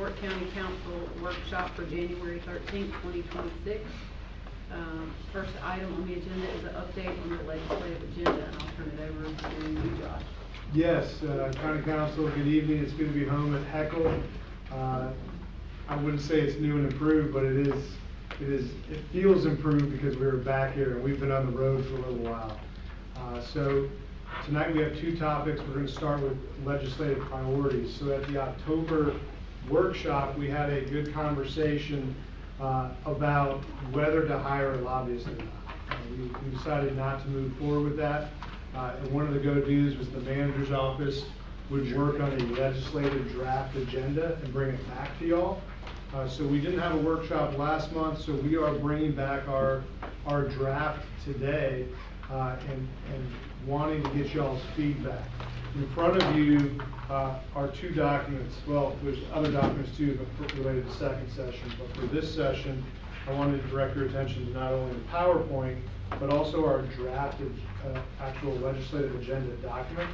York County Council workshop for January 13th, 2026. First item on the agenda is an update on the legislative agenda, and I'll turn it over to you, Josh. Yes, County Council, good evening. It's good to be home at Heckle. I wouldn't say it's new and improved, but it feels improved because we were back here and we've been on the road for a little while. So tonight we have two topics. We're going to start with legislative priorities. So at the October workshop, we had a good conversation about whether to hire a lobbyist or not. We decided not to move forward with that. And one of the go-tos was the manager's office would work on a legislative draft agenda and bring it back to y'all. So we didn't have a workshop last month, so we are bringing back our draft today and wanting to get y'all's feedback. In front of you are two documents. Well, there's other documents too, but related to second session. But for this session, I wanted to direct your attention to not only the PowerPoint, but also our drafted actual legislative agenda document.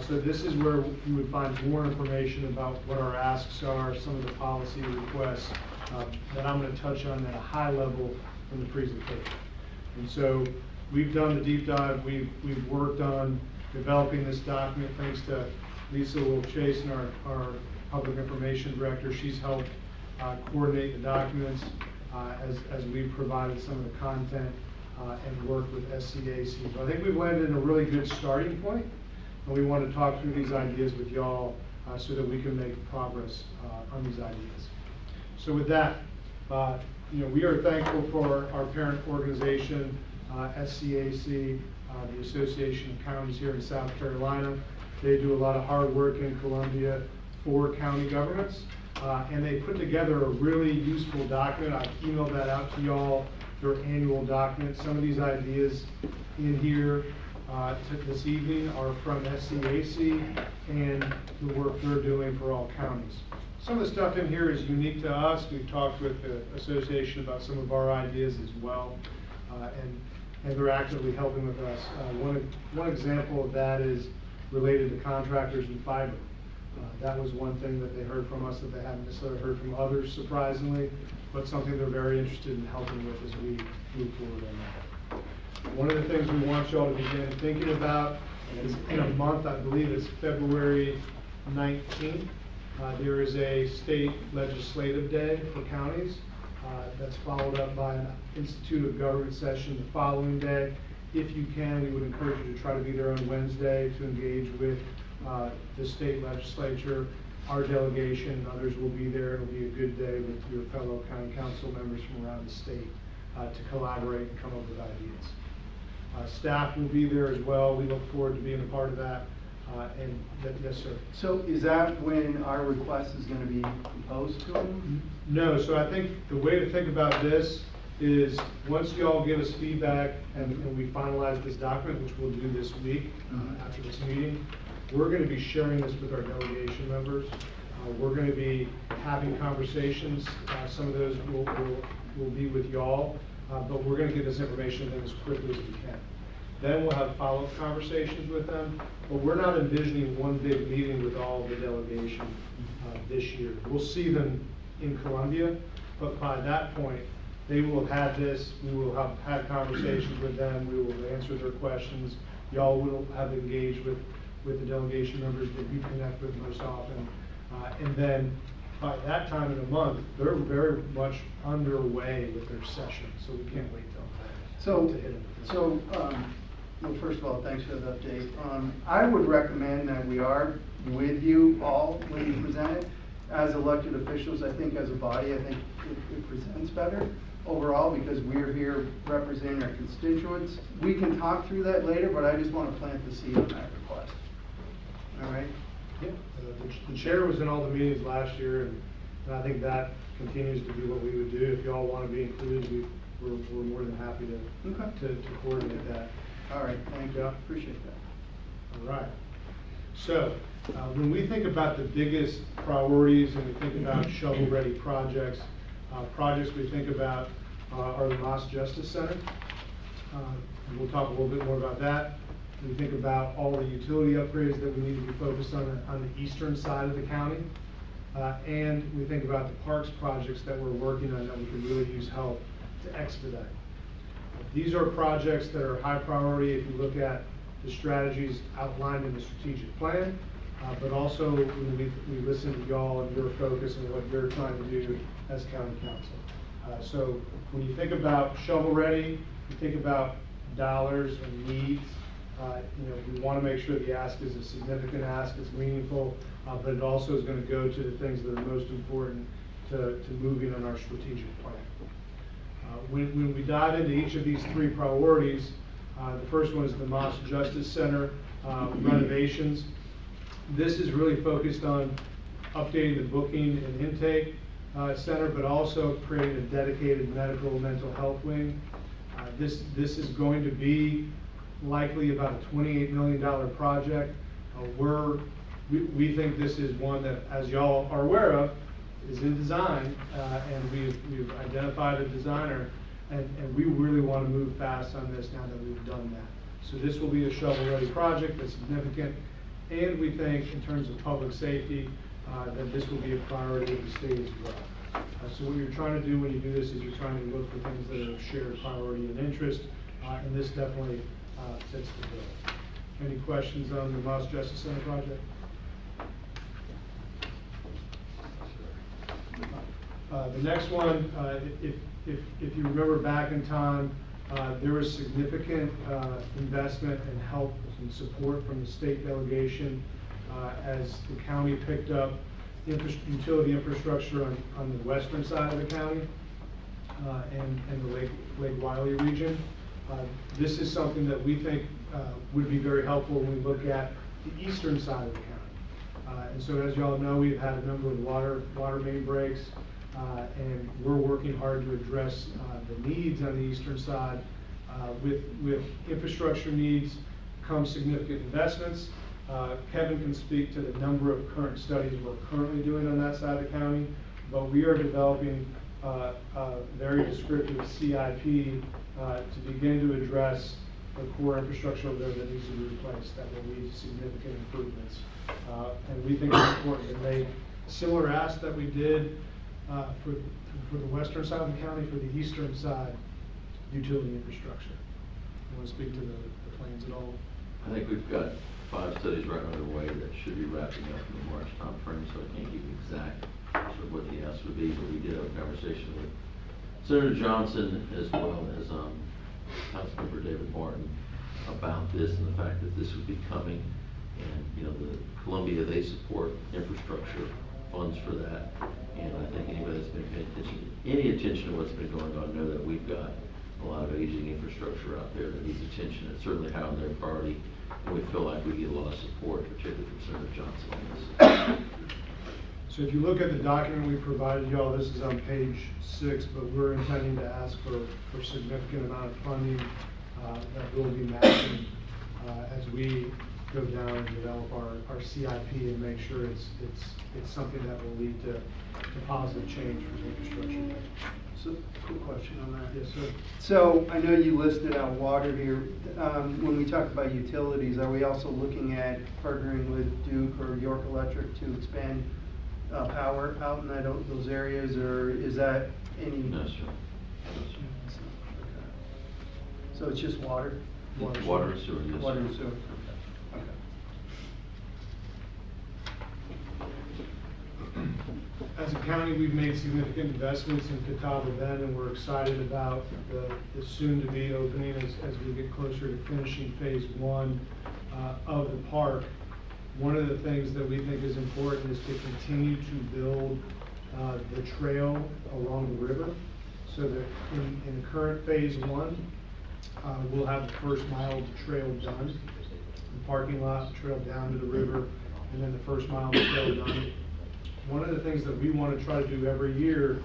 So this is where you would find more information about what our asks are, some of the policy requests that I'm going to touch on at a high level in the presentation. And so we've done the deep dive. We've worked on developing this document thanks to Lisa Will-Chasen, our public information director. She's helped coordinate the documents as we've provided some of the content and worked with SCAC. So I think we've landed in a really good starting point. And we want to talk through these ideas with y'all so that we can make progress on these ideas. So with that, we are thankful for our parent organization, SCAC, the Association of Counties here in South Carolina. They do a lot of hard work in Columbia for county governments. And they put together a really useful document. I emailed that out to y'all, their annual document. Some of these ideas in here this evening are from SCAC and the work they're doing for all counties. Some of the stuff in here is unique to us. We've talked with the association about some of our ideas as well, and they're actively helping with us. One example of that is related to contractors and fiber. That was one thing that they heard from us that they haven't necessarily heard from others, surprisingly, but something they're very interested in helping with as we move forward on that. One of the things we want y'all to begin thinking about is in a month, I believe it's February 19th, there is a state legislative day for counties that's followed up by an Institute of Government session the following day. If you can, we would encourage you to try to be there on Wednesday to engage with the state legislature. Our delegation and others will be there. It'll be a good day with your fellow county council members from around the state to collaborate and come up with ideas. Staff will be there as well. We look forward to being a part of that. Yes, sir. So is that when our request is going to be proposed to them? No. So I think the way to think about this is once y'all give us feedback and we finalize this document, which we'll do this week after this meeting, we're going to be sharing this with our delegation members. We're going to be having conversations. Some of those will be with y'all. But we're going to get this information to them as quickly as we can. Then we'll have follow-up conversations with them. But we're not envisioning one big meeting with all of the delegation this year. We'll see them in Columbia, but by that point, they will have had this. We will have had conversations with them. We will answer their questions. Y'all will have engaged with the delegation members that you connect with most often. And then by that time in the month, they're very much underway with their session, so we can't wait till then. Well, first of all, thanks for the update. I would recommend that we are with you all when you present it. As elected officials, I think as a body, I think it presents better overall because we're here representing our constituents. We can talk through that later, but I just want to plant the seed on that request. All right? Yeah, the chair was in all the meetings last year, and I think that continues to be what we would do. If y'all want to be included, we're more than happy to coordinate that. All right, thank you. Appreciate that. All right. So when we think about the biggest priorities and we think about shovel-ready projects, we think about are the Moss Justice Center. We'll talk a little bit more about that. We think about all the utility upgrades that we need to be focused on the eastern side of the county. and we think about the parks projects that we're working on that we could really use help to expedite. These are projects that are high priority if you look at the strategies outlined in the strategic plan, but also when we listen to y'all and your focus and what you're trying to do as county council. So when you think about shovel ready, you think about dollars and needs. We want to make sure the ask is a significant ask, it's meaningful, but it also is going to go to the things that are most important to moving on our strategic plan. When we dive into each of these three priorities, the first one is the Moss Justice Center renovations. This is really focused on updating the booking and intake center, but also creating a dedicated medical and mental health wing. This is going to be likely about a $28 million project. We think this is one that, as y'all are aware of, is in design, and we've identified a designer, and we really want to move fast on this now that we've done that. So this will be a shovel-ready project that's significant, and we think in terms of public safety, that this will be a priority of the state as well. So what you're trying to do when you do this is you're trying to look for things that are of shared priority and interest, and this definitely fits the bill. Any questions on the Moss Justice Center project? The next one, if you remember back in time, there was significant investment and help and support from the state delegation as the county picked up utility infrastructure on the western side of the county and the Lake Wylie region. This is something that we think would be very helpful when we look at the eastern side of the county. And so as y'all know, we've had a number of water main breaks, and we're working hard to address the needs on the eastern side. With infrastructure needs come significant investments. Kevin can speak to the number of current studies we're currently doing on that side of the county, but we are developing a very descriptive CIP to begin to address the core infrastructure over there that needs to be replaced that will lead to significant improvements. And we think it's important to make similar asks that we did for the western side of the county, for the eastern side, utility infrastructure. You want to speak to the plans at all? I think we've got 5 studies right underway that should be wrapping up in the March timeframe, so I can't give you exact sort of what the ask would be, but we did have a conversation with Senator Johnson as well as Councilmember David Martin about this and the fact that this would be coming. And the Columbia, they support infrastructure funds for that. And I think anybody that's been paying any attention to what's been going on know that we've got a lot of aging infrastructure out there that needs attention. It's certainly high on their priority, and we feel like we get a lot of support, particularly from Senator Johnson on this. So if you look at the document we provided y'all, this is on page 6, but we're intending to ask for significant amount of funding that will be matching as we go down and develop our CIP and make sure it's something that will lead to positive change for the infrastructure. So, quick question on that. Yes, sir. So, I know you listed out water here. When we talk about utilities, are we also looking at partnering with Duke or York Electric to expand power out in those areas, or is that any? No, sir. No, sir. Okay. So it's just water? Water and sewer, yes. Water and sewer. Okay. As a county, we've made significant investments in Catawba Bend, and we're excited about the soon-to-be opening as we get closer to finishing phase 1 of the park. One of the things that we think is important is to continue to build the trail along the river, so that in current phase 1, we'll have the first mile of the trail done, the parking lot, the trail down to the river, and then the first mile of the trail done. One of the things that we want to try to do every year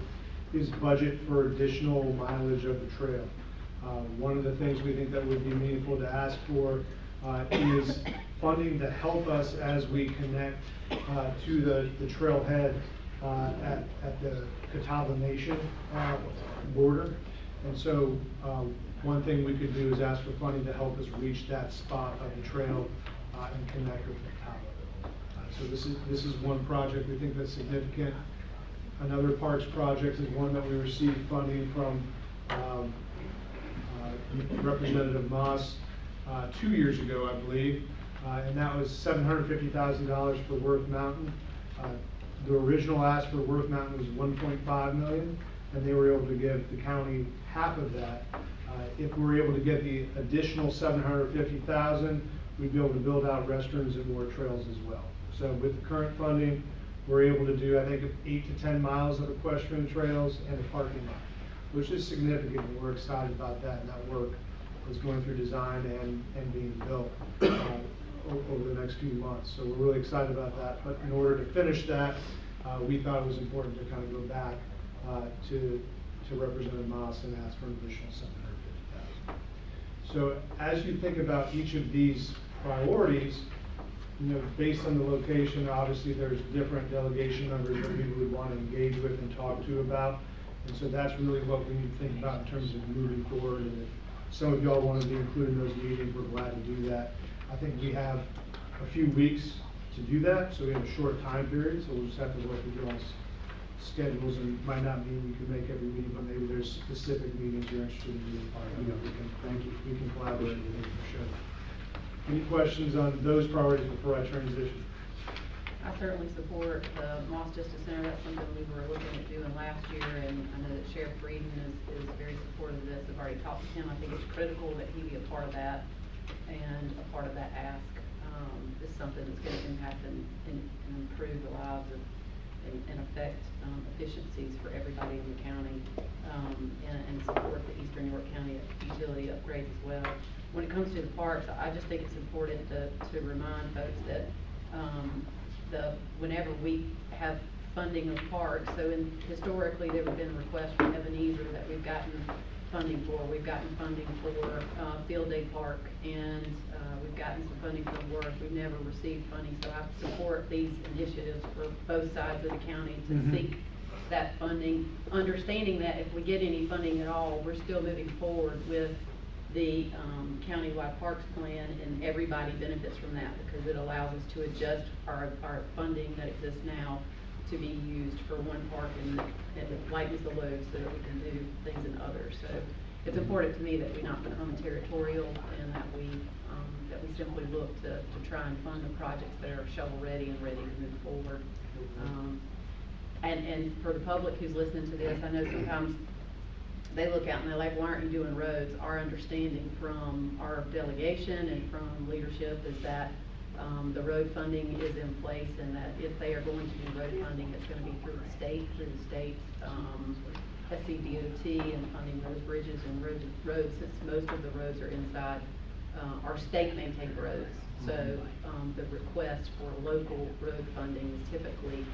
is budget for additional mileage of the trail. One of the things we think that would be meaningful to ask for is funding to help us as we connect to the trailhead at the Catawba Nation border. And so one thing we could do is ask for funding to help us reach that spot of the trail and connect with Catawba. So this is one project we think that's significant. Another parks project is one that we received funding from Representative Moss 2 years ago, I believe, and that was $750,000 for Worth Mountain. The original ask for Worth Mountain was $1.5 million, and they were able to give the county half of that. If we were able to get the additional $750,000, we'd be able to build out restrooms and more trails as well. So with the current funding, we're able to do, I think, 8 to 10 miles of equestrian trails and a parking lot, which is significant, and we're excited about that, and that work is going through design and being built over the next few months. So we're really excited about that, but in order to finish that, we thought it was important to kind of go back to Representative Moss and ask for an additional $750,000. So as you think about each of these priorities, you know, based on the location, obviously there's different delegation members that we would want to engage with and talk to about. And so that's really what we need to think about in terms of moving forward. And if some of y'all want to be included in those meetings, we're glad to do that. I think we have a few weeks to do that, so we have a short time period, so we'll just have to work with y'all's schedules, and it might not mean we can make every meeting, but maybe there's specific meetings you're interested in being part of. You know, we can collaborate with you for sure. Any questions on those priorities before I transition? I certainly support the Moss Justice Center. That's something we were looking at doing last year, and I know that Sheriff Breeden is very supportive of this. I've already talked to him. I think it's critical that he be a part of that and a part of that ask. Is something that's going to impact and improve the lives of and affect efficiencies for everybody in the county, and support the Eastern York County utility upgrades as well. When it comes to the parks, I just think it's important to remind folks that whenever we have funding of parks, so historically there have been requests from Ebenezer that we've gotten funding for. We've gotten funding for Field Day Park, and we've gotten some funding from Worth. We've never received funding, so I support these initiatives for both sides of the county to seek that funding, understanding that if we get any funding at all, we're still moving forward with the countywide parks plan, and everybody benefits from that because it allows us to adjust our funding that exists now to be used for one park and it lightens the load so that we can do things in others. So it's important to me that we not become territorial, and that we simply look to try and fund the projects that are shovel ready and ready to move forward. And for the public who's listening to this, I know sometimes they look out and they're like, why aren't you doing roads? Our understanding from our delegation and from leadership is that the road funding is in place, and that if they are going to do road funding, it's going to be through the state SCDOT, and funding those bridges and roads, since most of the roads are inside our state maintained roads. So the request for local road funding is typically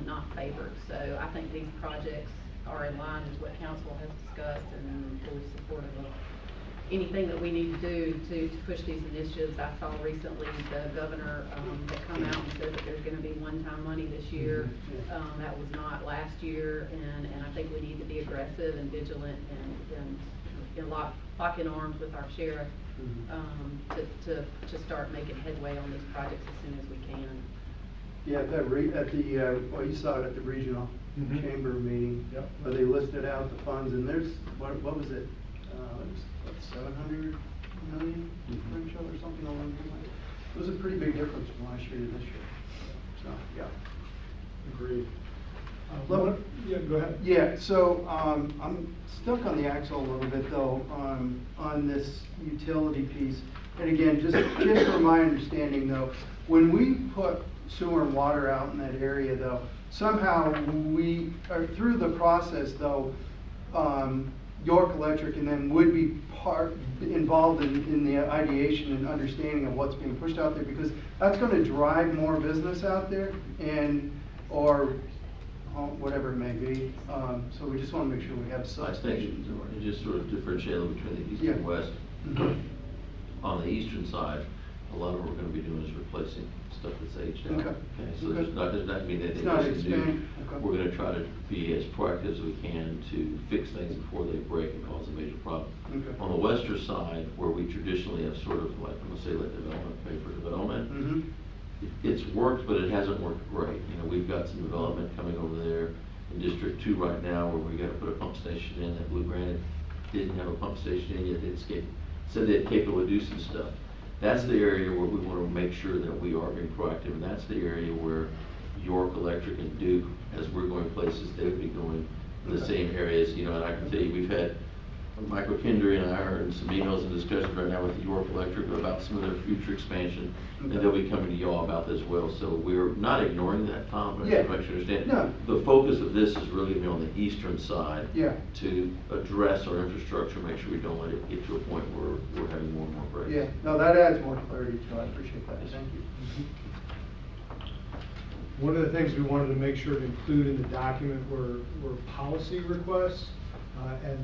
not favored. So I think these projects are in line with what council has discussed, and fully supportive of anything that we need to do to push these initiatives. I saw recently the governor had come out and said that there's going to be one-time money this year. That was not last year, and I think we need to be aggressive and vigilant and lock in arms with our sheriff to start making headway on these projects as soon as we can. Yeah, well, you saw it at the regional chamber meeting. Yep. Where they listed out the funds, and there's, what was it? It was 700 million differential or something along those lines. It was a pretty big difference from last year to this year. So, yeah. Agreed. Well, yeah, go ahead. Yeah, so I'm stuck on the axle a little bit though on this utility piece. And again, just from my understanding though, when we put sewer and water out in that area though, somehow we are through the process though, York Electric and then would be involved in the ideation and understanding of what's being pushed out there, because that's going to drive more business out there or whatever it may be. So we just want to make sure we have I think, substations. and just sort of differentiate between the east Yeah. and west. On the eastern side, a lot of what we're going to be doing is replacing stuff that's aged out. Okay. So Okay. does not mean It's anything not isn't new. expanding. Okay. We're going to try to be as proactive as we can to fix things before they break and cause a major problem. Okay. On the western side, where we traditionally have sort of like, I'm going to say, let development pay for development, it's worked, but it hasn't worked great. You know, we've got some development coming over there in District 2 right now where we gotta put a pump station in. That Blue Granite didn't have a pump station in yet. Said they're capable of doing some stuff. That's the area where we wanna make sure that we are being proactive, and that's the area where York Electric and Duke, as we're going places, they would be going in the same areas, you know, and I can tell you, we've had Michael Kendry and I are in some emails and discussions right now with York Electric about some of their future expansion, and they'll be coming to y'all about that as well. So we're not ignoring that, Tom, but I just want to make sure you understand. No. The focus of this is really gonna be on the eastern side. Yeah. To address our infrastructure, make sure we don't let it get to a point where we're having more and more breaks. Yeah, no, that adds more clarity to it. I appreciate that. Yes. Thank you. One of the things we wanted to make sure to include in the document were policy requests. And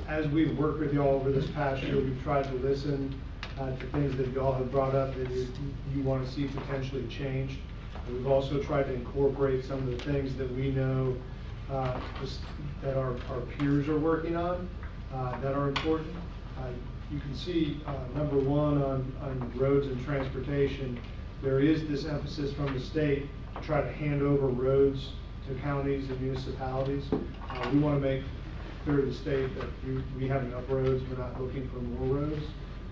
as we've worked with y'all over this past year, we've tried to listen to things that y'all have brought up that you want to see potentially changed. And we've also tried to incorporate some of the things that we know that our peers are working on that are important. You can see number one on roads and transportation, there is this emphasis from the state to try to hand over roads to counties and municipalities. We want to make clear to the state that we have enough roads, we're not looking for more roads.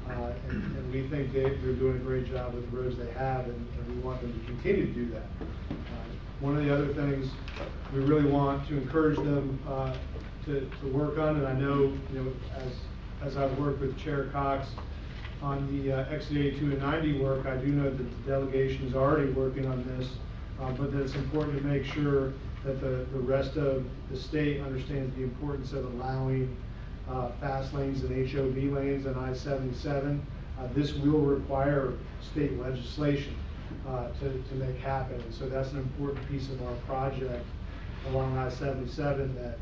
And we think they're doing a great job with the roads they have, and we want them to continue to do that. One of the other things we really want to encourage them to work on, and I know, as I've worked with Chair Cox on the Exit 82 and 90 work, I do know that the delegation is already working on this, but that it's important to make sure that the rest of the state understands the importance of allowing fast lanes and HOV lanes on I-77. This will require state legislation to make happen. And so that's an important piece of our project along I-77, that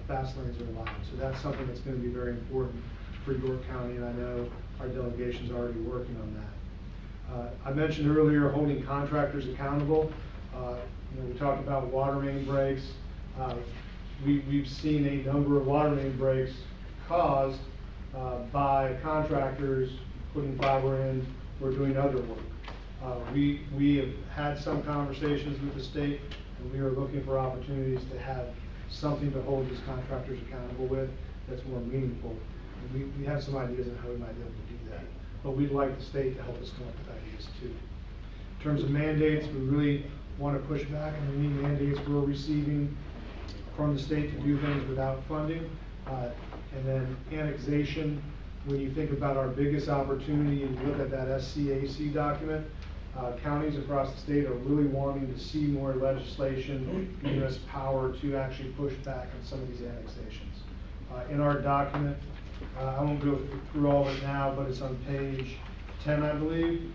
fast lanes are allowed. So that's something that's going to be very important for York County, and I know our delegation's already working on that. I mentioned earlier holding contractors accountable. We talked about water main breaks. We've seen a number of water main breaks caused by contractors putting fiber in or doing other work. We have had some conversations with the state, and we are looking for opportunities to have something to hold these contractors accountable with that's more meaningful. And we have some ideas on how we might be able to do that, but we'd like the state to help us come up with ideas too. In terms of mandates, we really want to push back on any mandates we're receiving from the state to do things without funding. And then annexation, when you think about our biggest opportunity and you look at that SCAC document, counties across the state are really wanting to see more legislation giving us power to actually push back on some of these annexations. In our document, I won't go through all of it now, but it's on page 10, I believe.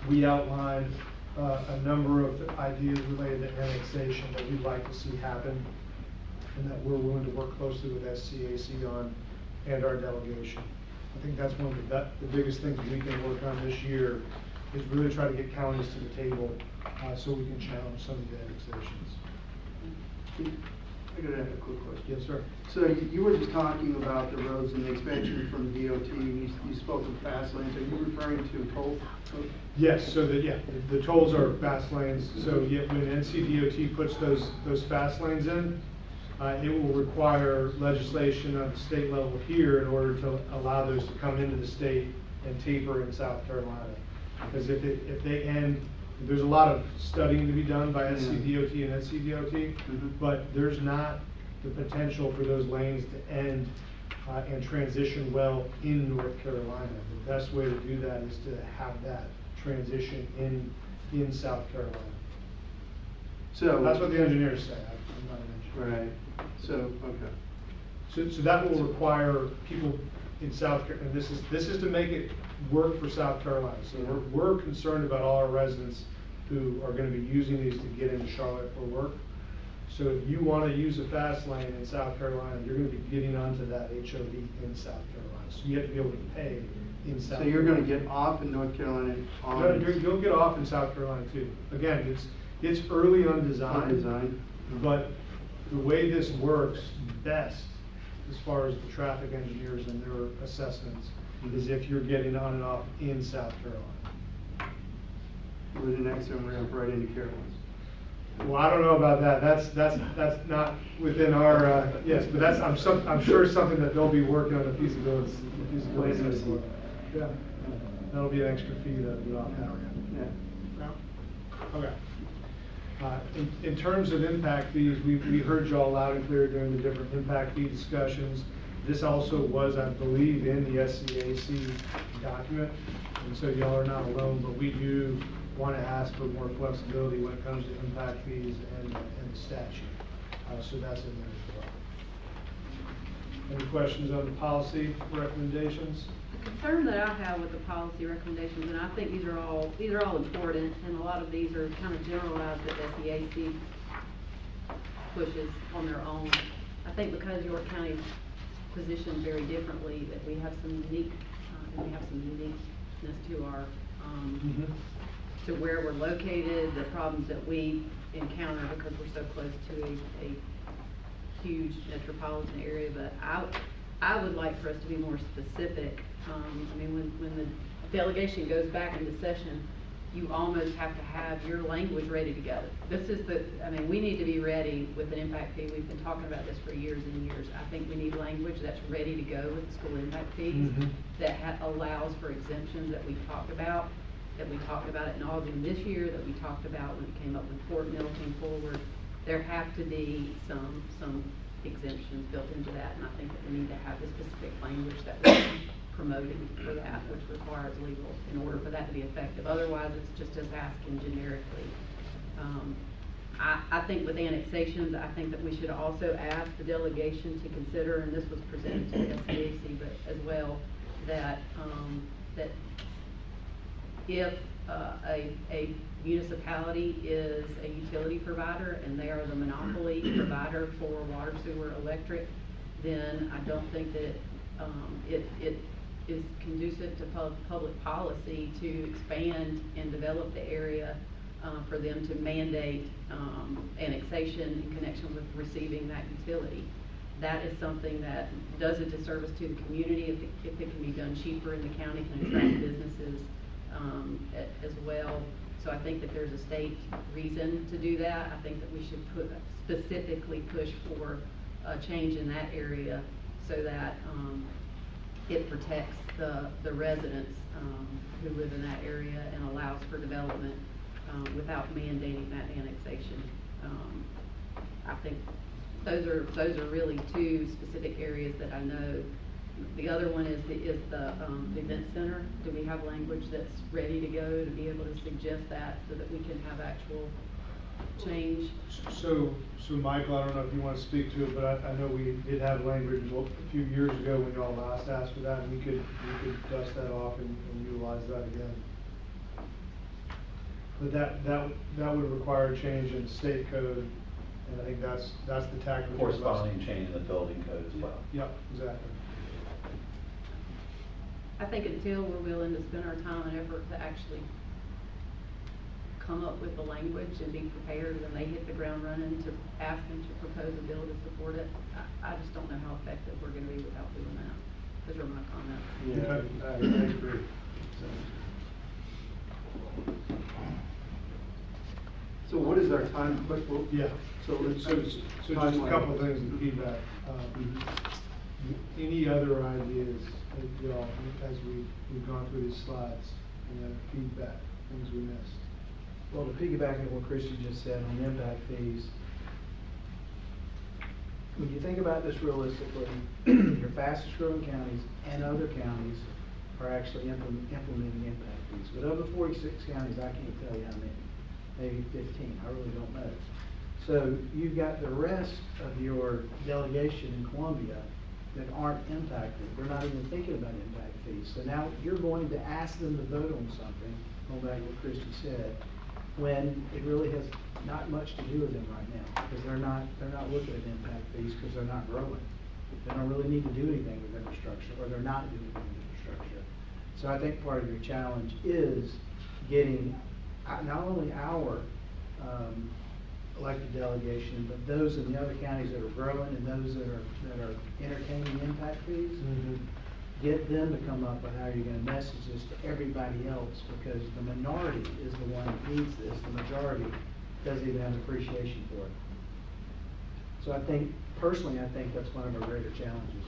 We outline a number of ideas related to annexation that we'd like to see happen, and that we're willing to work closely with SCAC on, and our delegation. I think that's one of the biggest things we can work on this year, is really try to get counties to the table so we can challenge some of the annexations. I gotta ask a quick question. Yes, sir. So you were just talking about the roads and the expansion from the DOT. You spoke of fast lanes. Are you referring to toll? Yes, so the tolls are fast lanes. So when NCDOT puts those fast lanes in, it will require legislation at the state level here in order to allow those to come into the state and taper in South Carolina. Because if they end, there's a lot of studying to be done by SCDOT and NCDOT, but there's not the potential for those lanes to end and transition well in North Carolina. The best way to do that is to have that transition in South Carolina. So That's what the engineers say. I'm not an engineer. Right. So, okay. So that will require people in South Carolina, and this is to make it work for South Carolina. So we're concerned about all our residents who are going to be using these to get into Charlotte for work. So if you want to use a fast lane in South Carolina, you're going to be getting onto that HOV in South Carolina. So you have to be able to pay in South Carolina. So you're going to get off in North Carolina on... No, you'll get off in South Carolina too. Again, it's early on design. But the way this works best, as far as the traffic engineers and their assessments, is if you're getting on and off in South Carolina. with an exit ramp right into Caroline's. Well, I don't know about that, that's not within our, yes, but that's, I'm sure something that they'll be working on the feasibility for. Yeah, that'll be an extra fee that we don't have. Yeah. No? Okay. In terms of impact fees, we heard you all loud and clear during the different impact fee discussions. This also was, I believe, in the SCAC document, and so y'all are not alone, but we do want to ask for more flexibility when it comes to impact fees and the statute. So that's in there as well. Any questions on the policy recommendations? The concern that I have with the policy recommendations, and I think these are all important, and a lot of these are kind of generalized that SEAC pushes on their own. I think because York County's positioned very differently, that we have some uniqueness to our, to where we're located, the problems that we encounter because we're so close to a huge metropolitan area. But I would like for us to be more specific. I mean, when the delegation goes back into session, you almost have to have your language ready to go. This is we need to be ready with an impact fee. We've been talking about this for years and years. I think we need language that's ready to go with the school impact fees that allows for exemptions that we've talked about. That we talked about at nauseam this year, that we talked about when it came up when Fort Mill came forward. There have to be some exemptions built into that, and I think that we need to have the specific language that we're promoting for that, which requires legal in order for that to be effective. Otherwise, it's just us asking generically. I think with annexations, I think that we should also ask the delegation to consider, and this was presented to the SCAC, but as well, that if a municipality is a utility provider and they are the monopoly provider for water, sewer, electric, then I don't think that it is conducive to public policy to expand and develop the area for them to mandate annexation in connection with receiving that utility. That is something that does a disservice to the community if it can be done cheaper in the county, can attract businesses as well. So I think that there's a state reason to do that. I think that we should specifically push for a change in that area so that it protects the residents who live in that area and allows for development without mandating that annexation. I think those are really two specific areas that I know. The other one is the event center. Do we have language that's ready to go to be able to suggest that so that we can have actual change? So Michael, I don't know if you want to speak to it, but I know we did have language a few years ago when y'all last asked for that, and we could dust that off and utilize that again. But that would require a change in state code, and I think that's the tactic. Corresponding change in the building code as well. Yep, exactly. I think until we're willing to spend our time and effort to actually come up with the language and be prepared when they hit the ground running to ask them to propose a bill to support it, I just don't know how effective we're going to be without doing that. Those are my comments. Yeah, I agree. So what is our time? Yeah. So just a couple things in feedback. Any other ideas, y'all, as we've gone through these slides, any other feedback, things we missed? Well, to piggyback on what Christian just said on impact fees, when you think about this realistically, your fastest growing counties and other counties are actually implementing impact fees. But of the 46 counties, I can't tell you how many, maybe 15, I really don't know. So you've got the rest of your delegation in Columbia that aren't impacted. They're not even thinking about impact fees. So now you're going to ask them to vote on something, going back to what Christian said, when it really has not much to do with them right now, because they're not looking at impact fees because they're not growing. They don't really need to do anything with infrastructure, or they're not doing anything with infrastructure. So I think part of your challenge is getting not only our elected delegation, but those in the other counties that are growing and those that are entertaining impact fees, Get them to come up with how you're gonna message this to everybody else, because the minority is the one that needs this, the majority doesn't even have appreciation for it. So I think, personally, I think that's one of our greater challenges.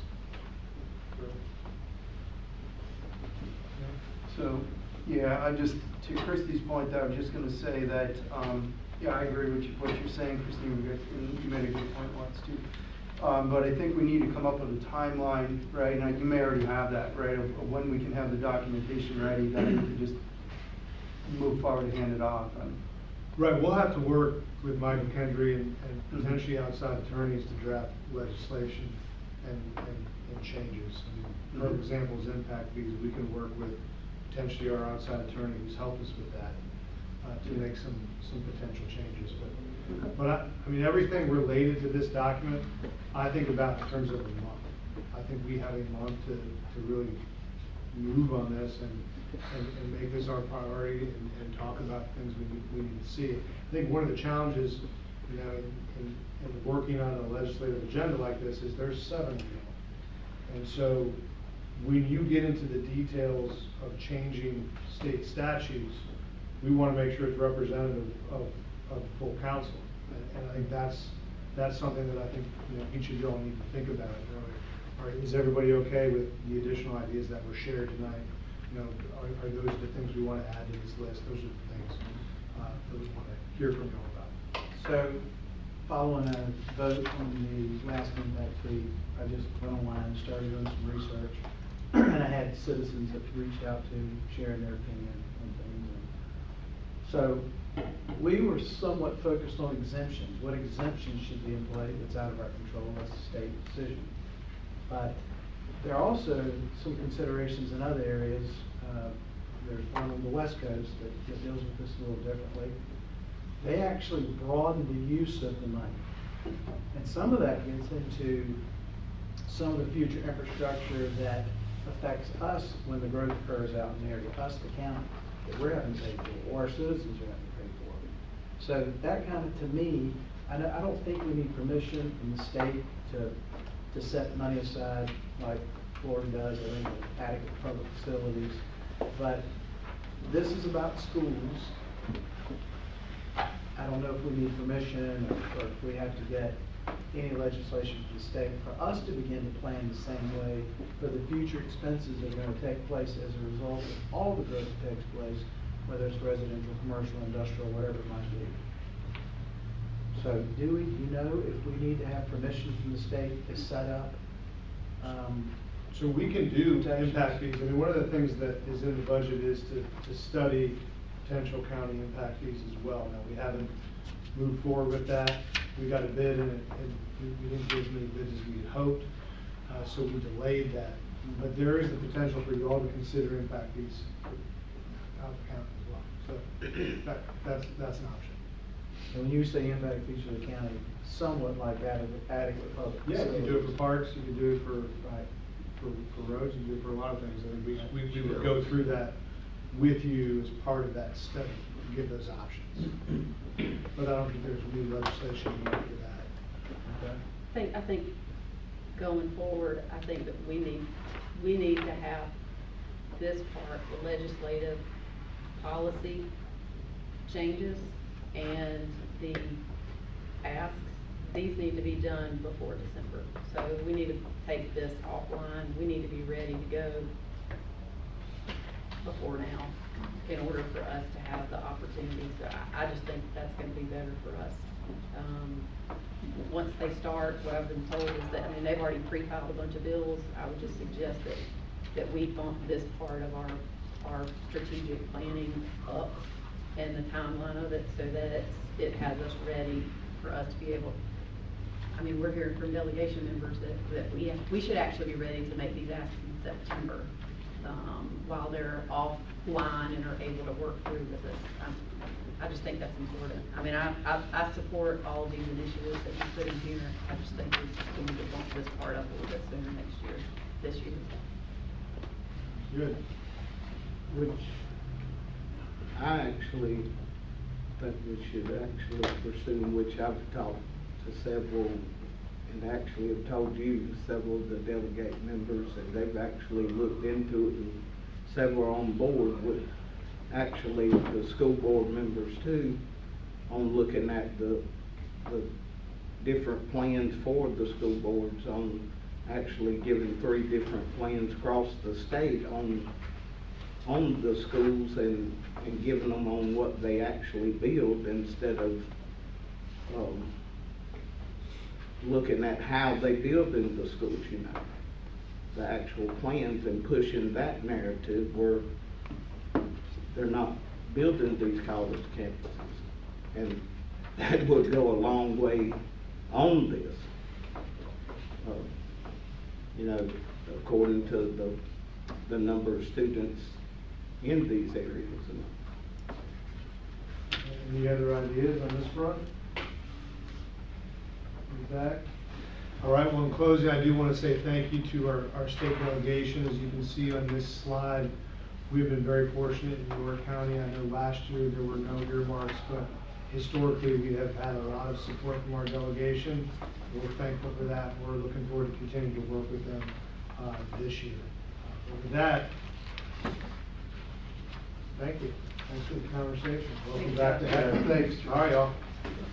So, yeah, to Christie's point, though, I'm just gonna say that, yeah, I agree with what you're saying, Christine, you made a good point once too. But I think we need to come up with a timeline, right, and you may already have that, right, of when we can have the documentation ready, that we can just move forward and hand it off. Right, we'll have to work with Michael Kendry and potentially outside attorneys to draft legislation and changes. I mean, for example, impact fees, we can work with potentially our outside attorney who's helped us with that, to make some potential changes. But I mean, everything related to this document, I think about in terms of a month. I think we have a month to really move on this and make this our priority and talk about things we need to see. I think one of the challenges, you know, in working on a legislative agenda like this is there's 7 of them. And so when you get into the details of changing state statutes, we want to make sure it's representative of full council. And I think that's something that I think, you know, each of y'all need to think about. You know, is everybody okay with the additional ideas that were shared tonight? You know, are those the things we want to add to this list? Those are the things that we want to hear from y'all about. So, following a vote on the last impact fee, I just went online and started doing some research. And I had citizens that reached out to sharing their opinion on things. So, we were somewhat focused on exemptions. What exemptions should be in play that's out of our control? That's a state decision. But there are also some considerations in other areas. There's one on the West Coast that deals with this a little differently. They actually broaden the use of the money. And some of that gets into some of the future infrastructure that affects us when the growth occurs out in the area, us, the county, that we're having to pay for, or our citizens are having to pay for. So that kind of, to me, I don't think we need permission from the state to set money aside like Florida does, I think, with adequate public facilities. But this is about schools. I don't know if we need permission or if we have to get any legislation from the state for us to begin to plan the same way for the future expenses that are going to take place as a result of all the growth that takes place, whether it's residential, commercial, industrial, whatever it might be. So do you know if we need to have permission from the state to set up? So we can do impact fees. I mean, one of the things that is in the budget is to study potential county impact fees as well. Now, we haven't moved forward with that. We got a bid and we didn't get as many bids as we had hoped, so we delayed that. But there is the potential for you all to consider impact fees out of the county as well. So that's an option. And when you say impact fees for the county, somewhat like adequate public Yeah, you can do it for facilities. parks, you can do it for, Right. for roads, you can do it for a lot of things. I think we would go through that with you as part of that study, and give those options. But I don't think there's new legislation needed for that. Okay. I think going forward, I think that we need to have this part, the legislative policy changes and the asks, these need to be done before December. So we need to take this offline. We need to be ready to go before now in order for us to have the opportunity. So I just think that's going to be better for us. Once they start, what I've been told is that, I mean, they've already pre-filed a bunch of bills. I would just suggest that we bump this part of our strategic planning up and the timeline of it so that it has us ready for us to be able, I mean, we're hearing from delegation members that we should actually be ready to make these asks in September, while they're offline and are able to work through with us. I just think that's important. I mean, I support all of these initiatives that you put in here. I just think we need to bump this part up a little bit sooner this year. Good. Which I actually think we should actually pursue, which I've talked to several and actually have told you, several of the delegate members, and they've actually looked into it, and several are on board with, actually, the school board members too, on looking at the different plans for the school boards, on actually giving 3 different plans across the state on the schools and giving them on what they actually build instead of looking at how they build in the schools, you know, the actual plans, and pushing that narrative where they're not building these college campuses. And that would go a long way on this. You know, according to the number of students in these areas. Any other ideas on this front? Back. All right, well, in closing, I do want to say thank you to our state delegation. As you can see on this slide, we've been very fortunate in York County. I know last year there were no earmarks, but historically we have had a lot of support from our delegation. We're thankful for that. We're looking forward to continuing to work with them this year. With that, thank you. Thanks for the conversation. Welcome back to Heather. Thanks. All right, y'all.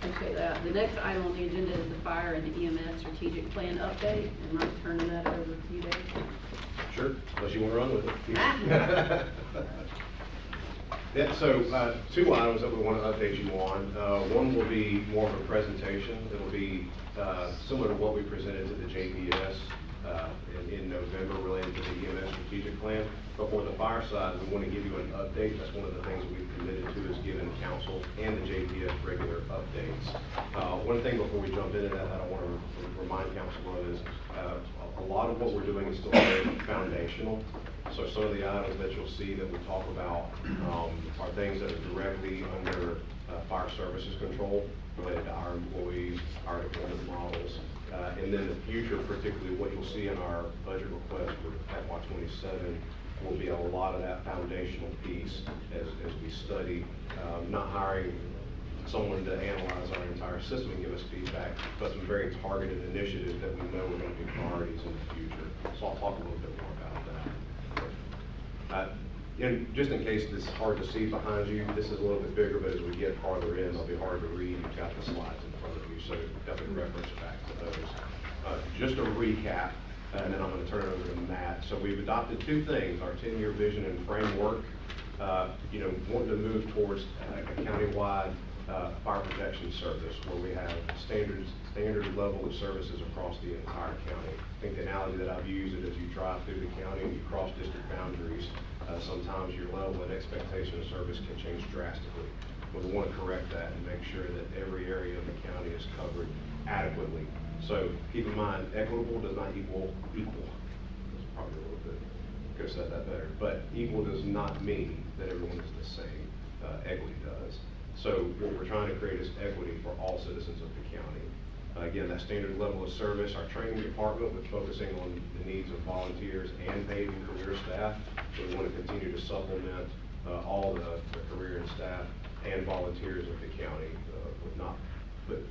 Appreciate that. The next item on the agenda is the fire and the EMS strategic plan update, and I'm turning that over to you, Dave. Sure, unless you want to run with it. Yeah, so 2 items that we want to update you on. One will be more of a presentation. It'll be similar to what we presented to the JPS in November related to the EMS strategic plan. But for the fire side, we want to give you an update. That's one of the things we've committed to, is giving council and the JPS regular updates. One thing before we jump into that I want to remind council of is a lot of what we're doing is still very foundational. So some of the items that you'll see that we talk about are things that are directly under fire services control related to our employees, our deployment models, and then the future, particularly what you'll see in our budget request for FY27 will be a lot of that foundational piece as we study, not hiring someone to analyze our entire system and give us feedback, but some very targeted initiatives that we know are going to be priorities in the future. So I'll talk a little bit more about that. And just in case it's hard to see behind you, this is a little bit bigger, but as we get farther in, it'll be hard to read. You've got the slides in front of you, so definitely reference back to those. Just a recap, and then I'm going to turn it over to Matt. So we've adopted 2 things: our 10-year vision and framework. Wanting to move towards a countywide fire protection service where we have standard level of services across the entire county. I think the analogy that I've used is as you drive through the county and you cross district boundaries, sometimes your level and expectation of service can change drastically. But we want to correct that and make sure that every area of the county is covered adequately. So keep in mind, equitable does not equal equal. That's probably a little bit, could have said that better. But equal does not mean that everyone is the same. Equity does. So what we're trying to create is equity for all citizens of the county. Again, that standard level of service, our training department, which focusing on the needs of volunteers and paid and career staff. So we want to continue to supplement all the career and staff and volunteers of the county with not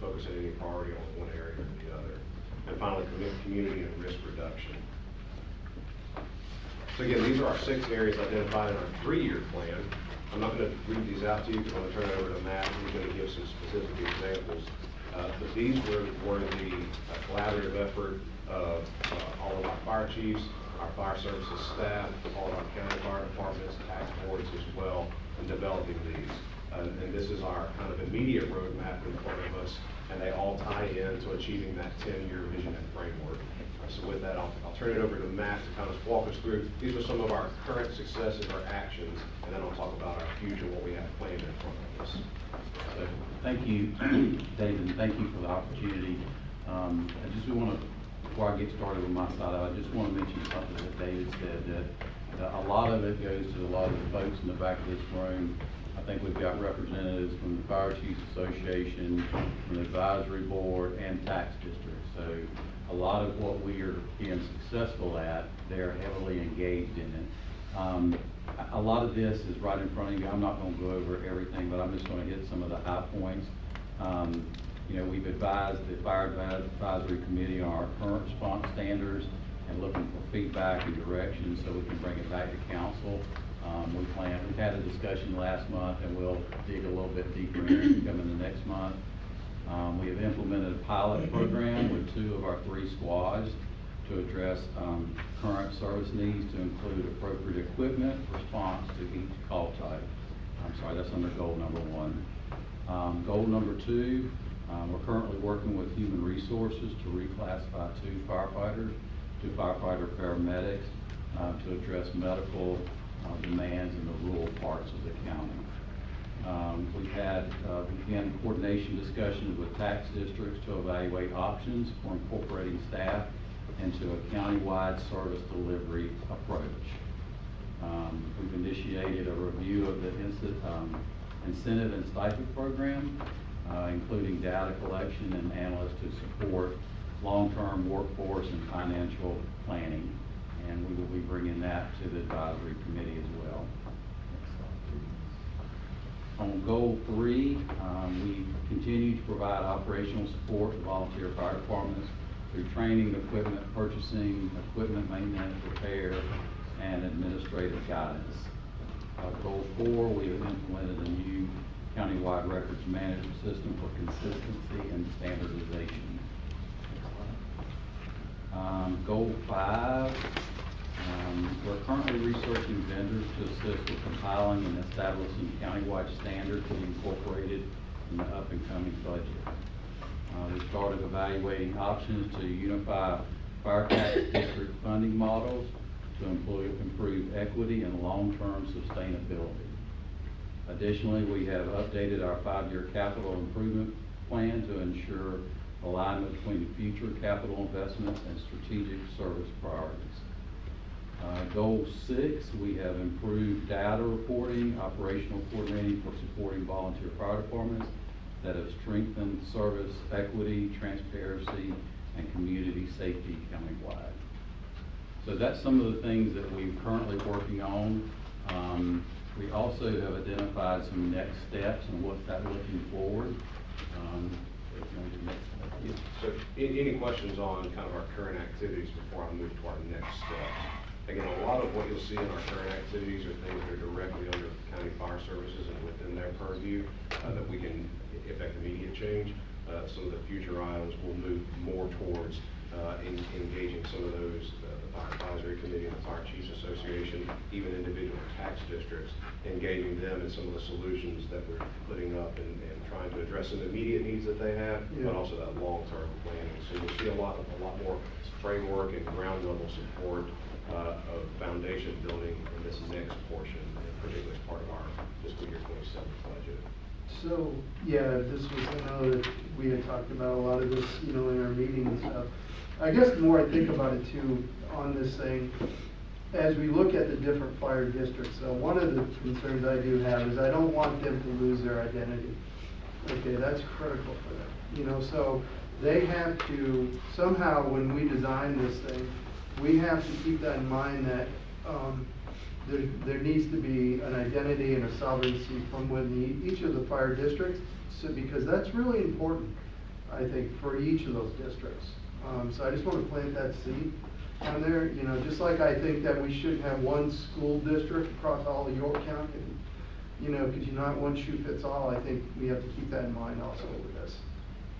focusing any priority on one area or the other. And finally, community and risk reduction. So again, these are our 6 areas identified in our 3-year plan. I'm not going to read these out to you because I'm going to turn it over to Matt, who's going to give some specific examples. But these were the collaborative effort of all of our fire chiefs, our fire services staff, all of our county fire departments, tax boards as well, in developing these. And this is our kind of immediate roadmap in front of us, and they all tie in to achieving that 10-year vision and framework. So with that, I'll turn it over to Matt to kind of walk us through. These are some of our current successes or actions, and then I'll talk about our future, what we have planned in front of us. So, Thank you, David, and thank you for the opportunity. I just want to, before I get started with my side, I just want to mention something that David said, that a lot of it goes to a lot of the folks in the back of this room. I think we've got representatives from the Fire Chiefs Association, from the Advisory Board, and tax districts. So a lot of what we are being successful at, they're heavily engaged in it. A lot of this is right in front of you. I'm not going to go over everything, but I'm just going to hit some of the high points. You know, we've advised the Fire Advisory Committee on our current response standards and looking for feedback and direction so we can bring it back to council. We had a discussion last month, and we'll dig a little bit deeper into it coming the next month. We have implemented a pilot program with 2 of our 3 squads to address current service needs, to include appropriate equipment response to each call type. I'm sorry, that's under goal number 1. Goal number 2, we're currently working with Human Resources to reclassify 2 firefighters to firefighter paramedics to address medical demands in the rural parts of the county. We've had, again, coordination discussions with tax districts to evaluate options for incorporating staff into a countywide service delivery approach. We've initiated a review of the incentive and stipend program, including data collection and analysts to support long-term workforce and financial planning. And we will be bringing that to the advisory committee as well. On goal 3, we continue to provide operational support to volunteer fire departments through training, equipment purchasing, equipment maintenance, repair, and administrative guidance. Goal 4, we have implemented a new countywide records management system for consistency and standardization. Goal 5, we're currently researching vendors to assist with compiling and establishing countywide standards to be incorporated in the up-and-coming budget. We started evaluating options to unify fire tax district funding models to improve equity and long-term sustainability. Additionally, we have updated our 5-year capital improvement plan to ensure alignment between future capital investments and strategic service priorities. Goal 6, we have improved data reporting, operational coordinating for supporting volunteer fire departments that have strengthened service equity, transparency, and community safety countywide. So that's some of the things that we're currently working on. We also have identified some next steps and what's that looking forward. So any questions on kind of our current activities before I move to our next steps? Again, a lot of what you'll see in our current activities are things that are directly under county fire services and within their purview that we can effect immediate change. Some of the future items will move more towards engaging some of those, the Fire Advisory Committee and the Fire Chiefs Association, even individual tax districts, engaging them in some of the solutions that we're putting up and trying to address some immediate needs that they have, but also that long-term planning. So you'll see a lot more framework and ground level support of foundation building in this next portion, and particularly as part of our fiscal year 27 budget. So, yeah, this was, I know that we had talked about a lot of this, you know, in our meetings. I guess the more I think about it too, on this thing, as we look at the different fire districts, one of the concerns I do have is I don't want them to lose their identity. Okay, that's critical for them. You know, so they have to, somehow when we design this thing, we have to keep that in mind that there needs to be an identity and a sovereignty from within each of the fire districts, so, because that's really important, I think, for each of those districts. So I just want to plant that seed on there, you know, just like I think that we shouldn't have one school district across all of York County, you know, because you're not one shoe fits all. I think we have to keep that in mind also with this.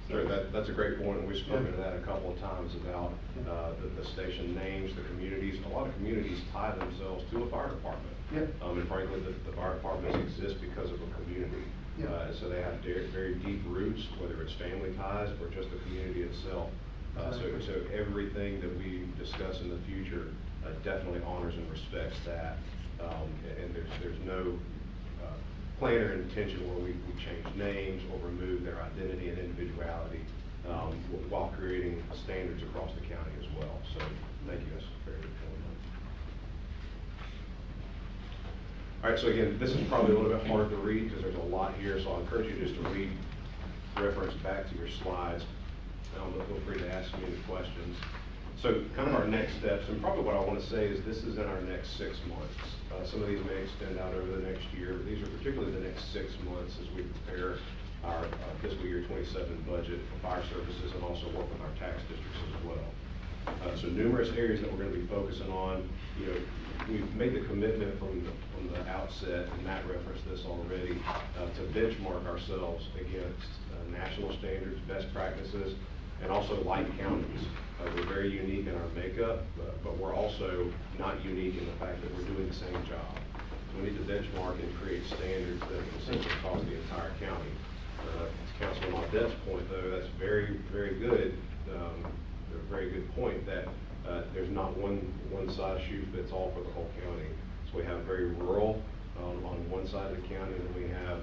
Sure, that's a great point, and we've spoken to that a couple of times about the station names, the communities. A lot of communities tie themselves to a fire department. And frankly, the fire departments exist because of a community. So they have very deep roots, whether it's family ties or just the community itself. So everything that we discuss in the future definitely honors and respects that. And there's no plan or intention where we change names or remove their identity and individuality while creating standards across the county as well. So thank you, that's very good point. All right, so again, this is probably a little bit hard to read because there's a lot here, so I encourage you just to reference back to your slides. But feel free to ask me any questions. So kind of our next steps, and probably what I want to say is this is in our next 6 months. Some of these may extend out over the next year, but these are particularly the next 6 months as we prepare our fiscal year 27 budget for fire services and also work with our tax districts as well. So numerous areas that we're going to be focusing on. You know, we've made the commitment from the outset, and Matt referenced this already, to benchmark ourselves against national standards, best practices, and also like counties. We're very unique in our makeup, but we're also not unique in the fact that we're doing the same job. So we need to benchmark and create standards that are consistent across the entire county. To Councilman Audette's point, though, that's very, very good. A very good point that there's not one size shoe fits all for the whole county. So we have very rural on one side of the county, and then we have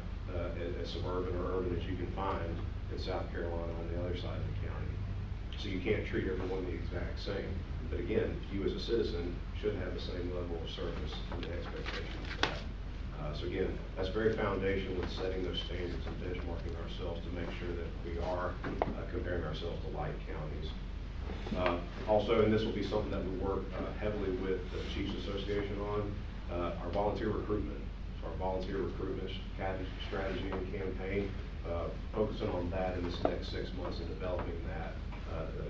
as suburban or urban as you can find in South Carolina on the other side of the county. So you can't treat everyone the exact same. But again, you as a citizen should have the same level of service and the expectations of that. So again, that's very foundational with setting those standards and benchmarking ourselves to make sure that we are comparing ourselves to like counties. Also, and this will be something that we work heavily with the Chiefs Association on, our volunteer recruitment. So our volunteer recruitment strategy and campaign, focusing on that in this next 6 months and developing that.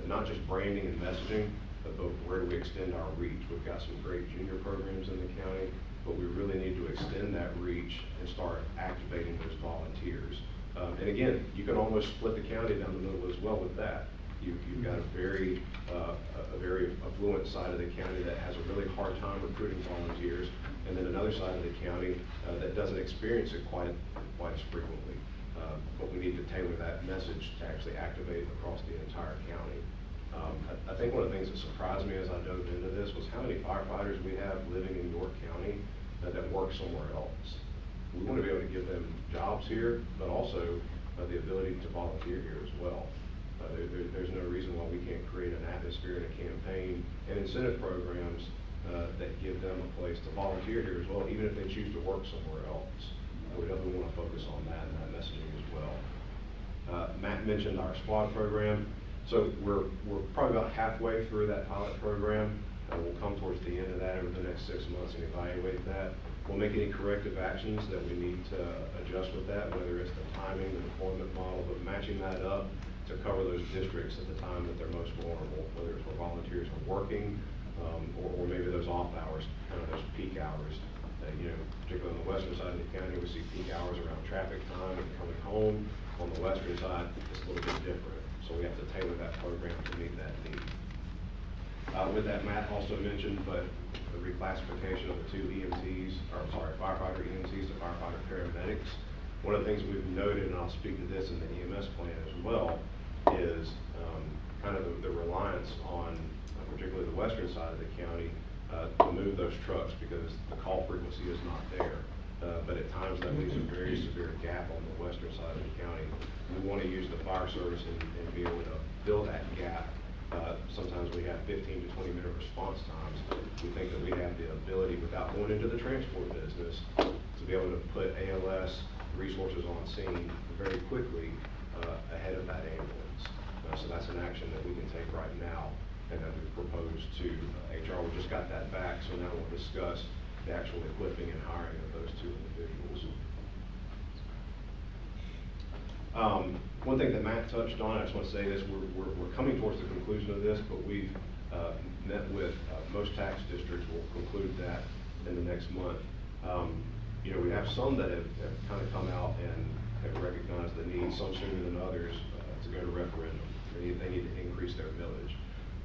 Not just branding and messaging, but where do we extend our reach? We've got some great junior programs in the county, but we really need to extend that reach and start activating those volunteers. And again, you can almost split the county down the middle as well with that. You've got a very affluent side of the county that has a really hard time recruiting volunteers, and then another side of the county that doesn't experience it quite as frequently. But we need to tailor that message to actually activate it across the entire county. I think one of the things that surprised me as I dove into this was how many firefighters we have living in York County that work somewhere else. We want to be able to give them jobs here, but also the ability to volunteer here as well. There's no reason why we can't create an atmosphere and a campaign and incentive programs that give them a place to volunteer here as well, even if they choose to work somewhere else. We definitely want to focus on that and that messaging as well. Matt mentioned our squad program. So we're probably about halfway through that pilot program. We'll come towards the end of that over the next 6 months and evaluate that. We'll make any corrective actions that we need to adjust with that, whether it's the timing, the deployment model, but matching that up to cover those districts at the time that they're most vulnerable, whether it's where volunteers are working, or maybe those off hours, kind of those peak hours. You know, particularly on the western side of the county, we see peak hours around traffic time and coming home. On the western side, it's a little bit different. So we have to tailor that program to meet that need. With that, Matt also mentioned, but the reclassification of the two firefighter EMTs to firefighter paramedics. One of the things we've noted, and I'll speak to this in the EMS plan as well, is kind of the reliance on, particularly the western side of the county, to move those trucks because the call frequency is not there. But at times that leaves a very severe gap on the western side of the county. We want to use the fire service and be able to fill that gap. Sometimes we have 15 to 20 minute response times. We think that we have the ability, without going into the transport business, to be able to put ALS resources on scene very quickly ahead of that ambulance. So that's an action that we can take right now and that we've proposed to HR. We just got that back, so now we'll discuss the actual equipping and hiring of those two individuals. One thing that Matt touched on, I just want to say this, we're coming towards the conclusion of this, but we've met with most tax districts. We'll conclude that in the next month. You know, we have some that have kind of come out and have recognized the need, some sooner than others, to go to referendum. They need to increase their millage.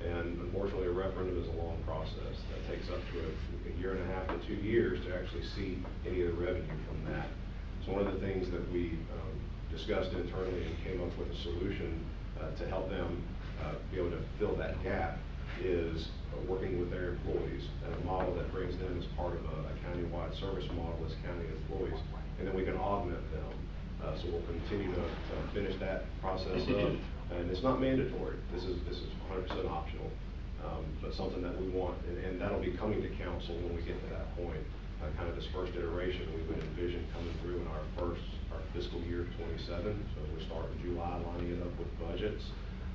And unfortunately, a referendum is a long process. That takes up to a year and a half to 2 years to actually see any of the revenue from that. So one of the things that we discussed internally and came up with a solution to help them be able to fill that gap is working with their employees and a model that brings them as part of a county-wide service model as county employees, and then we can augment them. So we'll continue to finish that process up, and it's not mandatory. This is 100% optional, but something that we want, and that'll be coming to council when we get to that point. Kind of this first iteration we would envision coming through in our fiscal year 27. So we start in July, lining it up with budgets.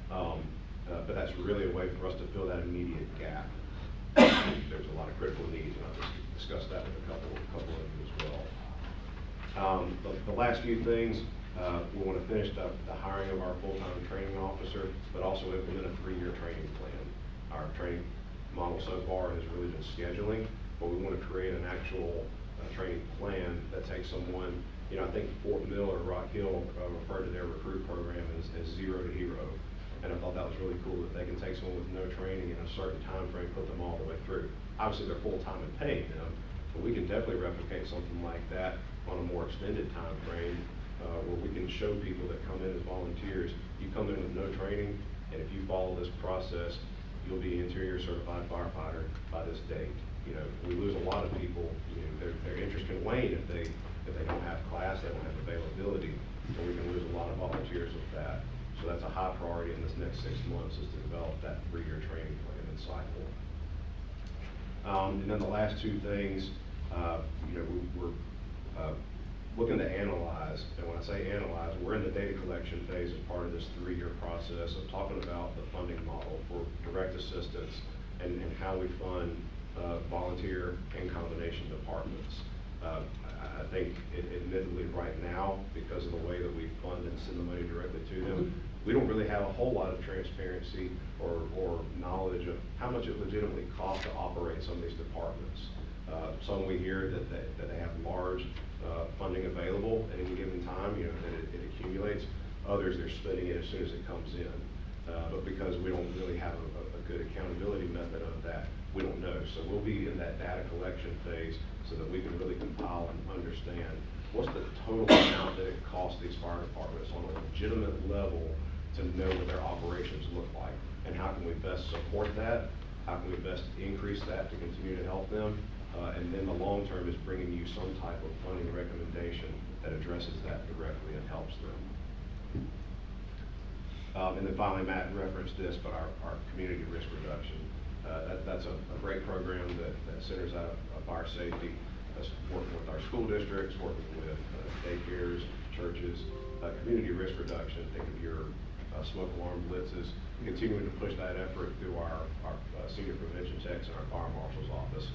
But that's really a way for us to fill that immediate gap. There's a lot of critical needs, and I'll just discuss that with a couple of you as well. The last few things, We want to finish the hiring of our full-time training officer, but also implement a 3-year training plan. Our training model so far has really been scheduling, but we want to create an actual training plan that takes someone, you know, I think Fort Mill or Rock Hill referred to their recruit program as 0 to hero. And I thought that was really cool that they can take someone with no training in a certain time frame, put them all the way through. Obviously, they're full-time and paying them, but we can definitely replicate something like that on a more extended time frame, where we can show people that come in as volunteers, you come in with no training, and if you follow this process, you'll be interior certified firefighter by this date. You know, we lose a lot of people, you know, their interest can wane if they don't have class, they don't have availability, so we can lose a lot of volunteers with that. So that's a high priority in this next 6 months, is to develop that 3-year training plan and cycle. And then the last 2 things, you know, we're looking to analyze, and when I say analyze, we're in the data collection phase as part of this 3-year process of talking about the funding model for direct assistance and how we fund volunteer and combination departments. I think admittedly right now, because of the way that we fund and send the money directly to them, we don't really have a whole lot of transparency or knowledge of how much it legitimately costs to operate some of these departments. Some we hear that they have large funding available at any given time, you know, that it accumulates. Others, they're spending it as soon as it comes in. But because we don't really have a good accountability method of that, we don't know. So we'll be in that data collection phase so that we can really compile and understand what's the total amount that it costs these fire departments on a legitimate level to know what their operations look like, and how can we best support that, how can we best increase that to continue to help them, and then the long term is bringing you some type of funding recommendation that addresses that directly and helps them. And then finally, Matt referenced this, but our community risk reduction. That's a great program that centers out of fire safety. That's working with our school districts, working with daycares, churches, community risk reduction. Think of your smoke alarm blitzes. Continuing to push that effort through our senior prevention techs in our fire marshal's office.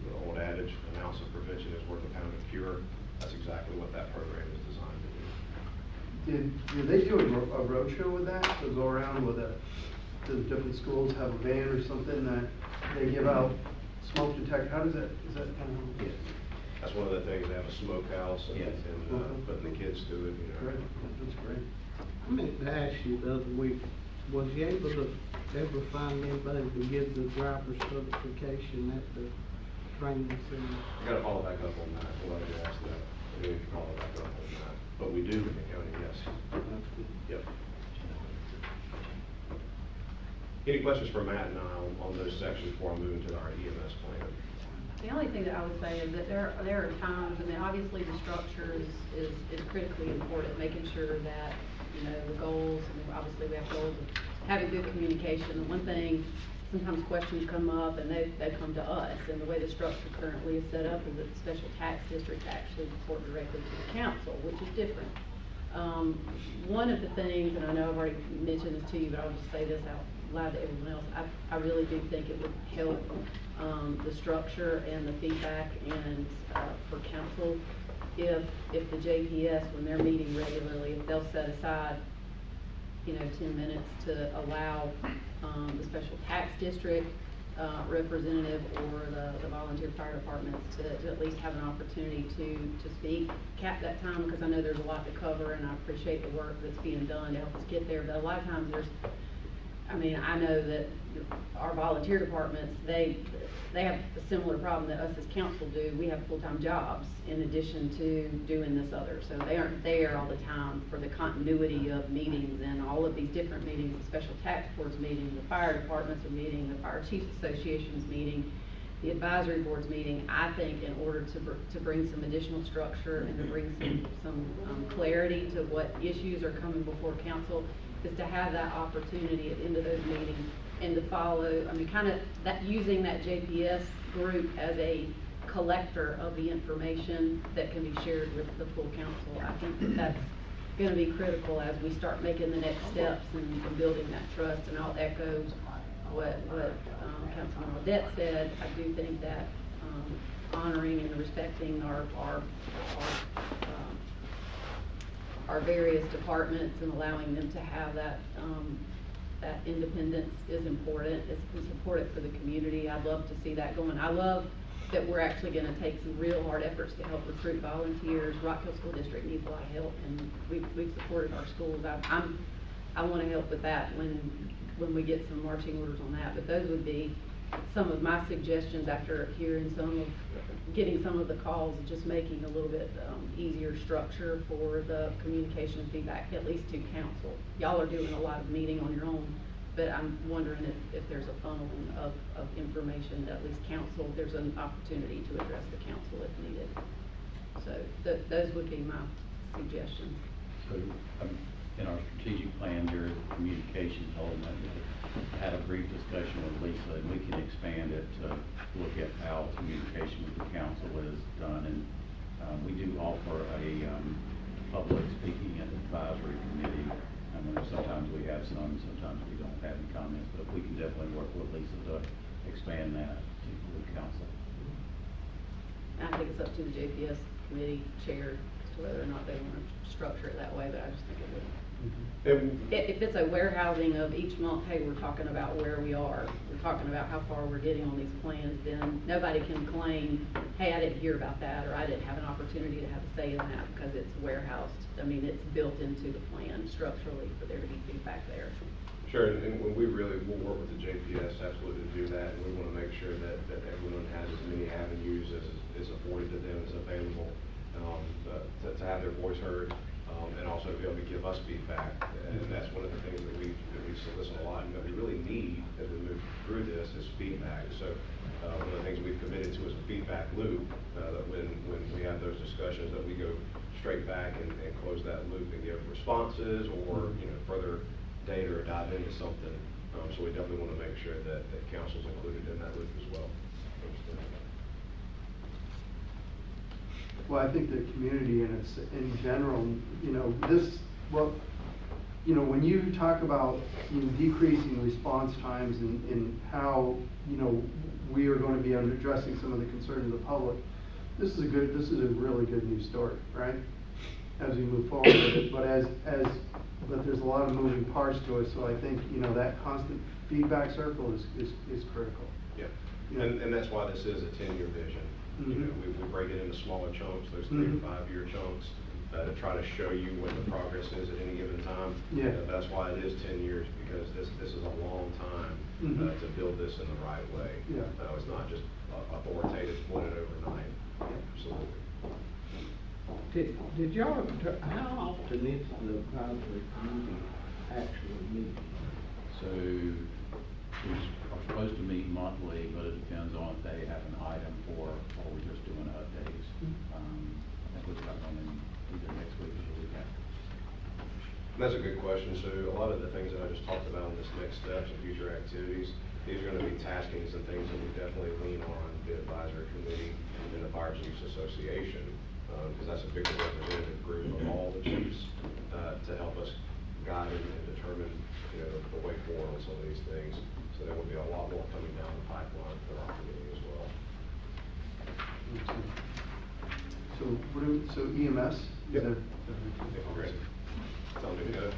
The old adage, an ounce of prevention is worth a pound of cure. That's exactly what that program is designed to do. Did they do a roadshow with that, to go around with to the different schools, have a van or something that they give out smoke detector? How does that, is that? Yeah. That's one of the things, they have a smokehouse and, Yes. putting the kids through it, you know. Great, that's great. I meant to ask you the other week, was you able to ever find anybody to give the driver's certification at the training center? I gotta follow back up on that, I'm glad you asked that. We need to follow back up on that, but we do in the county, yes. That's good. Yep. Any questions for Matt and I on those sections before I move into our EMS plan? The only thing that I would say is that there are times, I mean, obviously the structure is critically important, making sure that, you know, the goals, I mean, obviously we have goals of having good communication. And one thing, sometimes questions come up and they come to us, and the way the structure currently is set up is that the special tax district actually report directly to the council, which is different. One of the things, and I know I've already mentioned this to you, but I'll just say this out loud to everyone else, I really do think it would help the structure and the feedback and for council if the JPS, when they're meeting regularly, if they'll set aside, you know, 10 minutes to allow the special tax district representative or the volunteer fire departments to at least have an opportunity to speak, cap that time, because I know there's a lot to cover, and I appreciate the work that's being done to help us get there, but a lot of times I know that our volunteer departments, they have a similar problem that us as council do. We have full-time jobs in addition to doing this other. So they aren't there all the time for the continuity of meetings and all of these different meetings, the special task force meeting, the fire departments are meeting, the fire chiefs association's meeting, the advisory board's meeting. I think in order to bring some additional structure and to bring some clarity to what issues are coming before council, is to have that opportunity at the end of those meetings and to follow, I mean, kind of that, using that JPS group as a collector of the information that can be shared with the full council. I think that that's going to be critical as we start making the next steps and building that trust. And I'll echo what Councilman Audette said. I do think that honoring and respecting our our various departments and allowing them to have that, that independence is important. It's important for the community. I'd love to see that going. I love that we're actually gonna take some real hard efforts to help recruit volunteers. Rock Hill School District needs a lot of help, and we've supported our schools. I wanna help with that when we get some marching orders on that. But those would be some of my suggestions after hearing getting some of the calls, just making a little bit easier structure for the communication and feedback, at least to council. Y'all are doing a lot of meeting on your own, but I'm wondering if there's a funneling of information that at least council, there's an opportunity to address the council if needed. So those would be my suggestions. So, in our strategic plan, there is a communications element. I had a brief discussion with Lisa, and we can expand it to look at how communication with the council is done. And we do offer a public speaking at the advisory committee. I mean, sometimes we have some, sometimes we don't have any comments, but we can definitely work with Lisa to expand that to the council. I think it's up to the JPS committee chair as to whether or not they want to structure it that way, but I just think it would. If it's a warehousing of each month, hey, we're talking about where we are, we're talking about how far we're getting on these plans, then nobody can claim, hey, I didn't hear about that, or I didn't have an opportunity to have a say in that, because it's warehoused. I mean, it's built into the plan structurally for there to be feedback there. Sure, and when we'll work with the JPS absolutely to do that, and we want to make sure that everyone has as many avenues as is afforded to them as available, to have their voice heard, and also to be able to give us feedback. And that's one of the things that we solicit a lot, and that we really need as we move through this is feedback. So one of the things we've committed to is a feedback loop, that when we have those discussions, that we go straight back and close that loop and give responses or further data or dive into something. So we definitely want to make sure that council's included in that loop as well. Well, I think the community in general, when you talk about decreasing response times and how we are going to be addressing some of the concerns of the public, this is a really good news story, right? As we move forward with it, but there's a lot of moving parts to it, so I think that constant feedback circle is critical. Yeah, and that's why this is a 10-year vision. We break it into smaller chunks, those 3 to 5 year chunks, to try to show you what the progress is at any given time. Yeah. That's why it is 10 years, because this is a long time to build this in the right way. Yeah. It's not just authoritative, put it overnight. Absolutely. Did y'all, how often is the advisory committee actually meeting? So we are supposed to meet monthly, but it depends on if they have an item or we're just doing updates. I think we've got one in either next week or the week after. That's a good question. So a lot of the things that I just talked about in this next steps and future activities, these are going to be taskings and things that we definitely lean on the advisory committee and the Fire Chiefs Association, because that's a bigger representative group of all the chiefs to help us guide and determine the way forward on some of these things. So there will be a lot more coming down the pipeline for our committee as well. So EMS? Yep. Is Great. Tell me to go.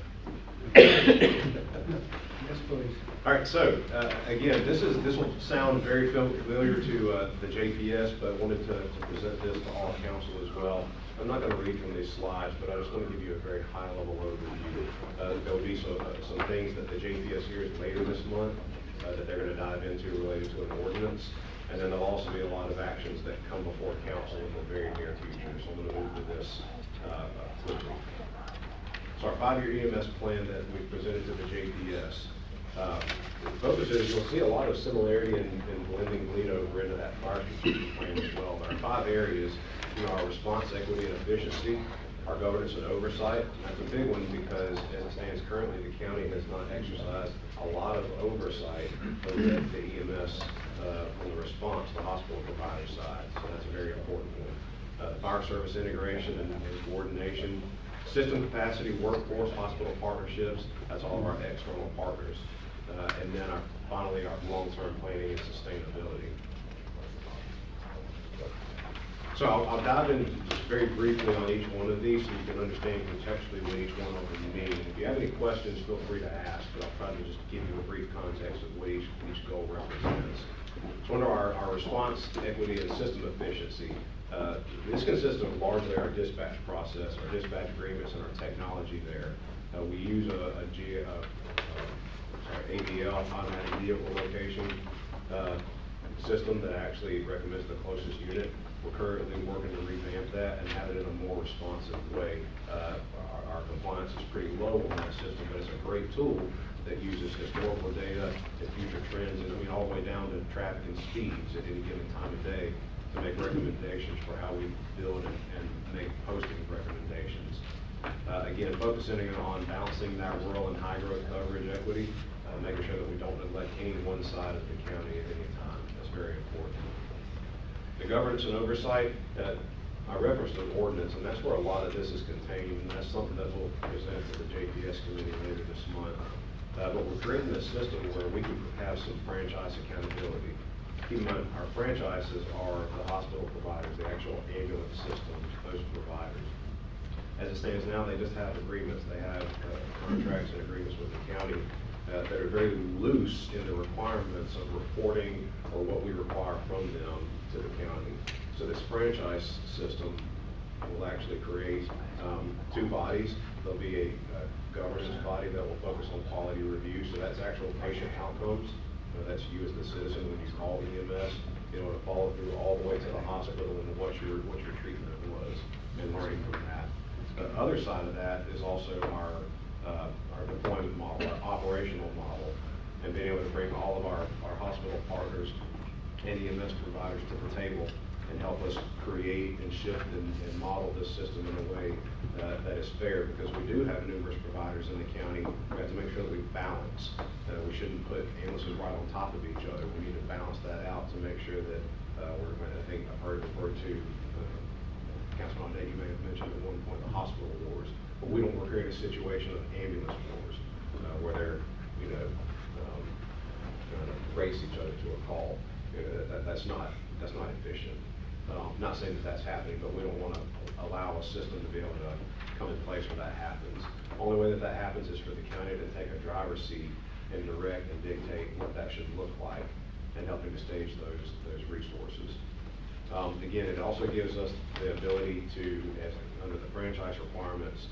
Yes, please. All right, so again, this will sound very familiar to the JPS, but I wanted to present this to all council as well. I'm not going to read from these slides, but I just want to give you a very high-level overview. There will be some things that the JPS hears later this month that they're going to dive into related to an ordinance, and then there'll also be a lot of actions that come before council in the very near future. So I'm going to move to this quickly. So our 5-year EMS plan that we presented to the JPS. The focus is you'll see a lot of similarity in blending bleed over into that fire strategic plan as well. But our 5 areas, our response, equity, and efficiency, our governance and oversight. That's a big one because as it stands currently, the county has not exercised a lot of oversight over the EMS on the response, the hospital provider side. So that's a very important one. Fire service integration and coordination. System capacity, workforce, hospital partnerships, that's all of our external partners. And then finally, our long-term planning and sustainability. So I'll dive in just very briefly on each one of these so you can understand contextually what each one of them mean. If you have any questions, feel free to ask, but I'll try to just give you a brief context of what each goal represents. So under our response, equity, and system efficiency, this consists of largely our dispatch process, our dispatch agreements, and our technology there. We use AVL, automatic vehicle location system that actually recommends the closest unit. We're currently working to revamp that and have it in a more responsive way. Our compliance is pretty low on that system, but it's a great tool that uses historical data and future trends, and I mean all the way down to traffic and speeds at any given time of day to make recommendations for how we build and make posting recommendations. Again, focusing on balancing that rural and high growth coverage equity, making sure that we don't neglect any one side of the county at any time. That's very important. The governance and oversight, I referenced an ordinance, and that's where a lot of this is contained, and that's something that we'll present to the JPS committee later this month. But we're creating a system where we can have some franchise accountability. Keep in mind, our franchises are the hospital providers, the actual ambulance systems, those providers. As it stands now, they just have agreements. They have contracts and agreements with the county that are very loose in the requirements of reporting or what we require from them to the county. So this franchise system will actually create two bodies. There'll be a governance body that will focus on quality review. So that's actual patient outcomes. That's you as the citizen when you call EMS, you know, to follow through all the way to the hospital and what your treatment was and learning from that. The other side of that is also our deployment model, our operational model, and being able to bring all of our hospital partners and EMS providers to the table and help us create and shift and model this system in a way that is fair, because we do have numerous providers in the county. We have to make sure that we balance. We shouldn't put ambulances right on top of each other. We need to balance that out to make sure that I think I've heard referred to, Councilman Day, you may have mentioned at one point the hospital wars, but we don't want to create a situation of ambulance wars where they're, trying to race each other to a call. That's not efficient. Not saying that that's happening, but we don't want to allow a system to be able to come in place where that happens. Only way that happens is for the county to take a driver's seat and direct and dictate what that should look like and helping to stage those resources. Again, it also gives us the ability to, under the franchise requirements,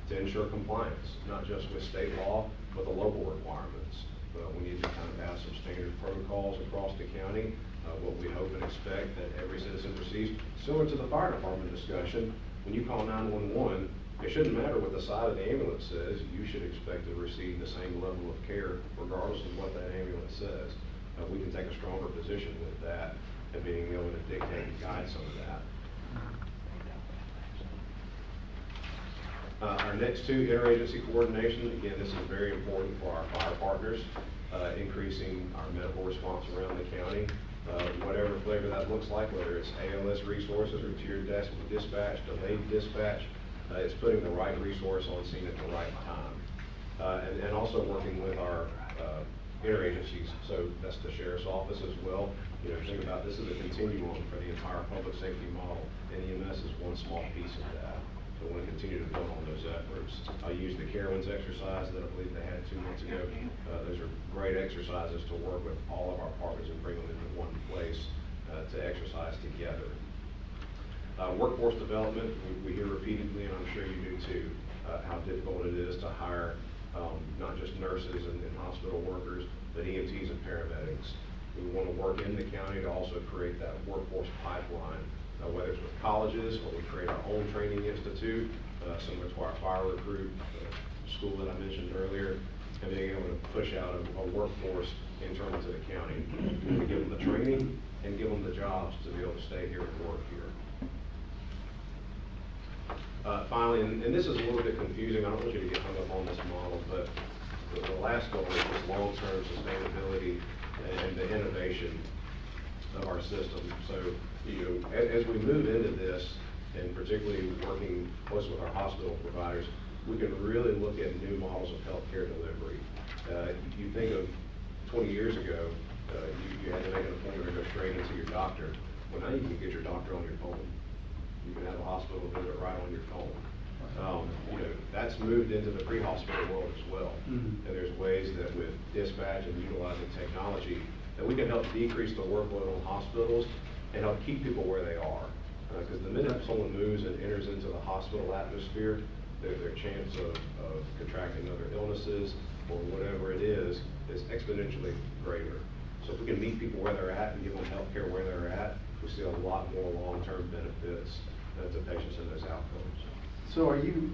to ensure compliance, not just with state law, but the local requirements. We need to kind of have some standard protocols across the county, what we hope and expect that every citizen receives. Similar to the fire department discussion, when you call 911, it shouldn't matter what the side of the ambulance says. You should expect to receive the same level of care regardless of what that ambulance says. We can take a stronger position with that and being able to dictate and guide some of that. Our next two, interagency coordination. Again, this is very important for our fire partners, increasing our medical response around the county. Whatever flavor that looks like, whether it's ALS resources or tiered dispatch, delayed dispatch, it's putting the right resource on scene at the right time. And also working with our interagencies, so that's the sheriff's office as well. Think about this as a continuum for the entire public safety model, and EMS is one small piece of that. So we want to continue to build on those efforts. I used the Carowinds exercise that I believe they had 2 months ago. Those are great exercises to work with all of our partners and bring them into one place to exercise together. Workforce development, we hear repeatedly, and I'm sure you do too, how difficult it is to hire not just nurses and hospital workers, but EMTs and paramedics. We want to work in the county to also create that workforce pipeline, whether it's with colleges or we create our own training institute, similar to our fire recruit school that I mentioned earlier, and being able to push out a workforce internal to the county. We give them the training and give them the jobs to be able to stay here and work here. Finally, and this is a little bit confusing, I don't want you to get hung up on this model, but the last goal is long-term sustainability and the innovation of our system. So, as we move into this, and particularly working close with our hospital providers, we can really look at new models of healthcare delivery. You think of 20 years ago, you had to make an appointment or go straight into your doctor. Well, now you can get your doctor on your phone. You can have a hospital visit right on your phone. You know, that's moved into the pre-hospital world as well. Mhm. And there's ways that with dispatch and utilizing technology, that we can help decrease the workload on hospitals and help keep people where they are. Because the minute someone moves and enters into the hospital atmosphere, their chance of contracting other illnesses or whatever it is exponentially greater. So if we can meet people where they're at and give them health care where they're at, we see a lot more long-term benefits to patients and those outcomes. So are you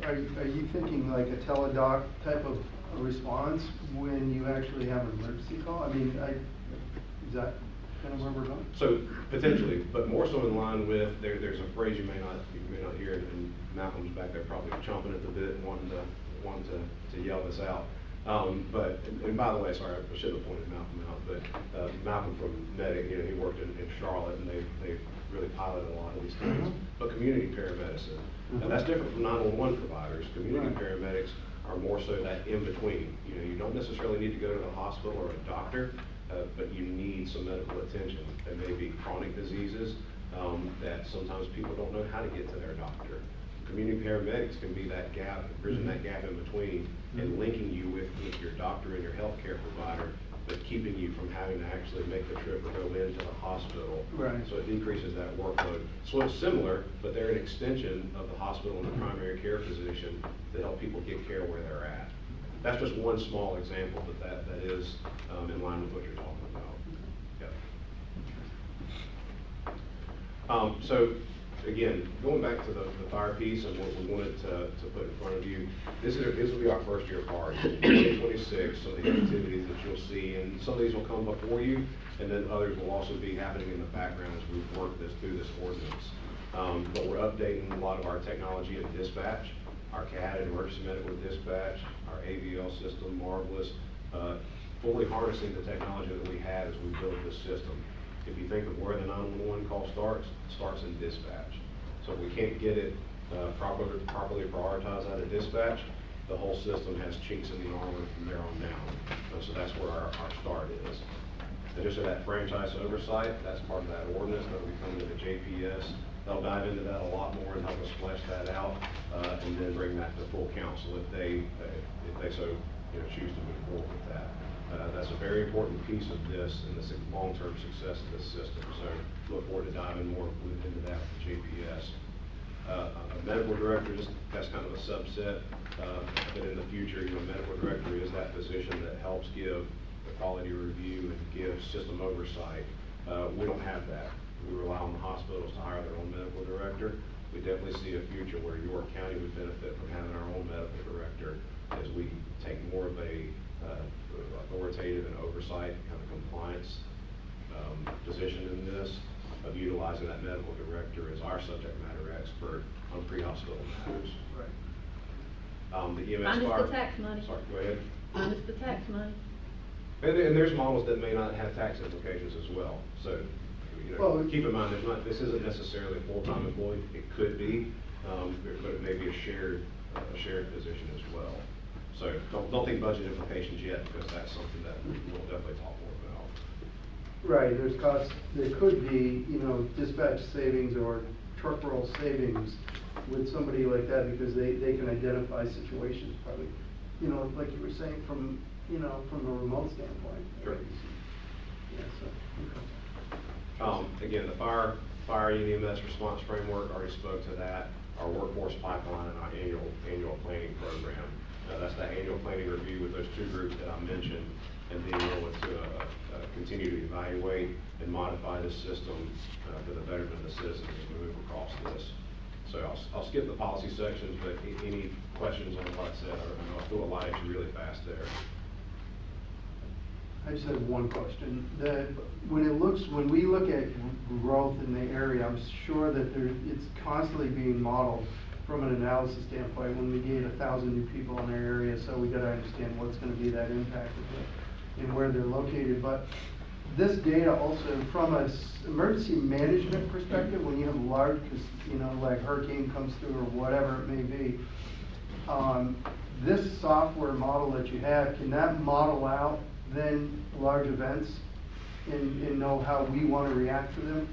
thinking like a teledoc type of response when you actually have an emergency call? I mean, is that kind of where we're going? So potentially, but more so in line with, there's a phrase you may not hear, and Malcolm's back there probably chomping at the bit and wanting to yell this out. But, and by the way, sorry, I should have pointed Malcolm out, but Malcolm from Medic, you know, he worked in Charlotte, and they've really piloted a lot of these things. But community paramedicine, now that's different from 911 providers. Community Right. paramedics are more so that in between. You know, you don't necessarily need to go to the hospital or a doctor, but you need some medical attention. There may be chronic diseases that sometimes people don't know how to get to their doctor. Community paramedics can be that gap, bridging that gap in between, and linking you with your doctor and your healthcare provider, but keeping you from having to actually make the trip or go into the hospital. Right. So it decreases that workload. So it's similar, but they're an extension of the hospital and the primary care physician to help people get care where they're at. That's just one small example, but that is in line with what you're talking about. Yep. So again, going back to the fire piece and what we wanted to put in front of you, this will be our first year party, 2026. So the activities that you'll see, and some of these will come before you, and then others will also be happening in the background as we work through this ordinance. But we're updating a lot of our technology and dispatch, our CAD and emergency medical dispatch, our AVL system, Marvelous, fully harnessing the technology that we had as we built this system. If you think of where the 911 call starts, it starts in dispatch. So if we can't get it properly prioritized out of dispatch, the whole system has chinks in the armor from there on down. So that's where our start is. And just so that franchise oversight, that's part of that ordinance that will be coming to the JPS. They'll dive into that a lot more and help us flesh that out, and then bring that to full council if they so choose to move forward with that. That's a very important piece of this and the long-term success of this system. So look forward to diving more into that with the JPS. A medical director, that's kind of a subset, but in the future, medical director is that position that helps give the quality review and give system oversight. We don't have that. We rely on the hospitals to hire their own medical director. We definitely see a future where York County would benefit from having our own medical director as we take more of a authoritative and oversight kind of compliance position in this, of utilizing that medical director as our subject matter expert on pre-hospital matters. Right. The EMS Minus fire. the tax money. Sorry, go ahead. Minus the tax money. And there's models that may not have tax implications as well. So, Well, keep in mind, this isn't necessarily a full-time employee. It could be, but it may be a shared position as well. So don't think budget implications yet, because that's something that we'll definitely talk more about. Right, there's costs, there could be, dispatch savings or truck roll savings with somebody like that, because they can identify situations probably, like you were saying, from a remote standpoint. Sure. Yeah, so, okay. Again, the fire and EMS response framework, already spoke to that. Our workforce pipeline and our annual planning program. That's that annual planning review with those two groups that I mentioned, and being able to continue to evaluate and modify this system for the betterment of the citizens as we move across this. So I'll skip the policy sections, but any questions on what I said? I know I threw a lot at you really fast there. I just have one question. When we look at growth in the area, I'm sure that it's constantly being modeled from an analysis standpoint. When we get 1,000 new people in our area, so we got to understand what's going to be that impact of it and where they're located. But this data also, from an emergency management perspective, when you have large, like hurricane comes through or whatever it may be, this software model that you have, can that model out then large events and know how we want to react to them?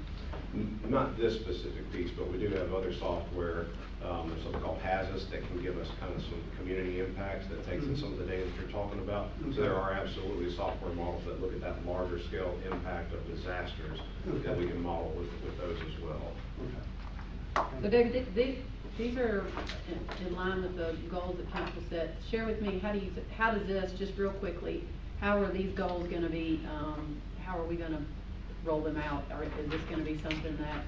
Not this specific piece, but we do have other software, there's something called HAZUS that can give us kind of some community impacts that takes in some of the data that you're talking about. So there are absolutely software models that look at that larger scale impact of disasters that we can model with those as well. So David, these are in line with the goals that council set. Share with me, how does this, just real quickly, how are these goals gonna be, how are we gonna roll them out? Or is this gonna be something that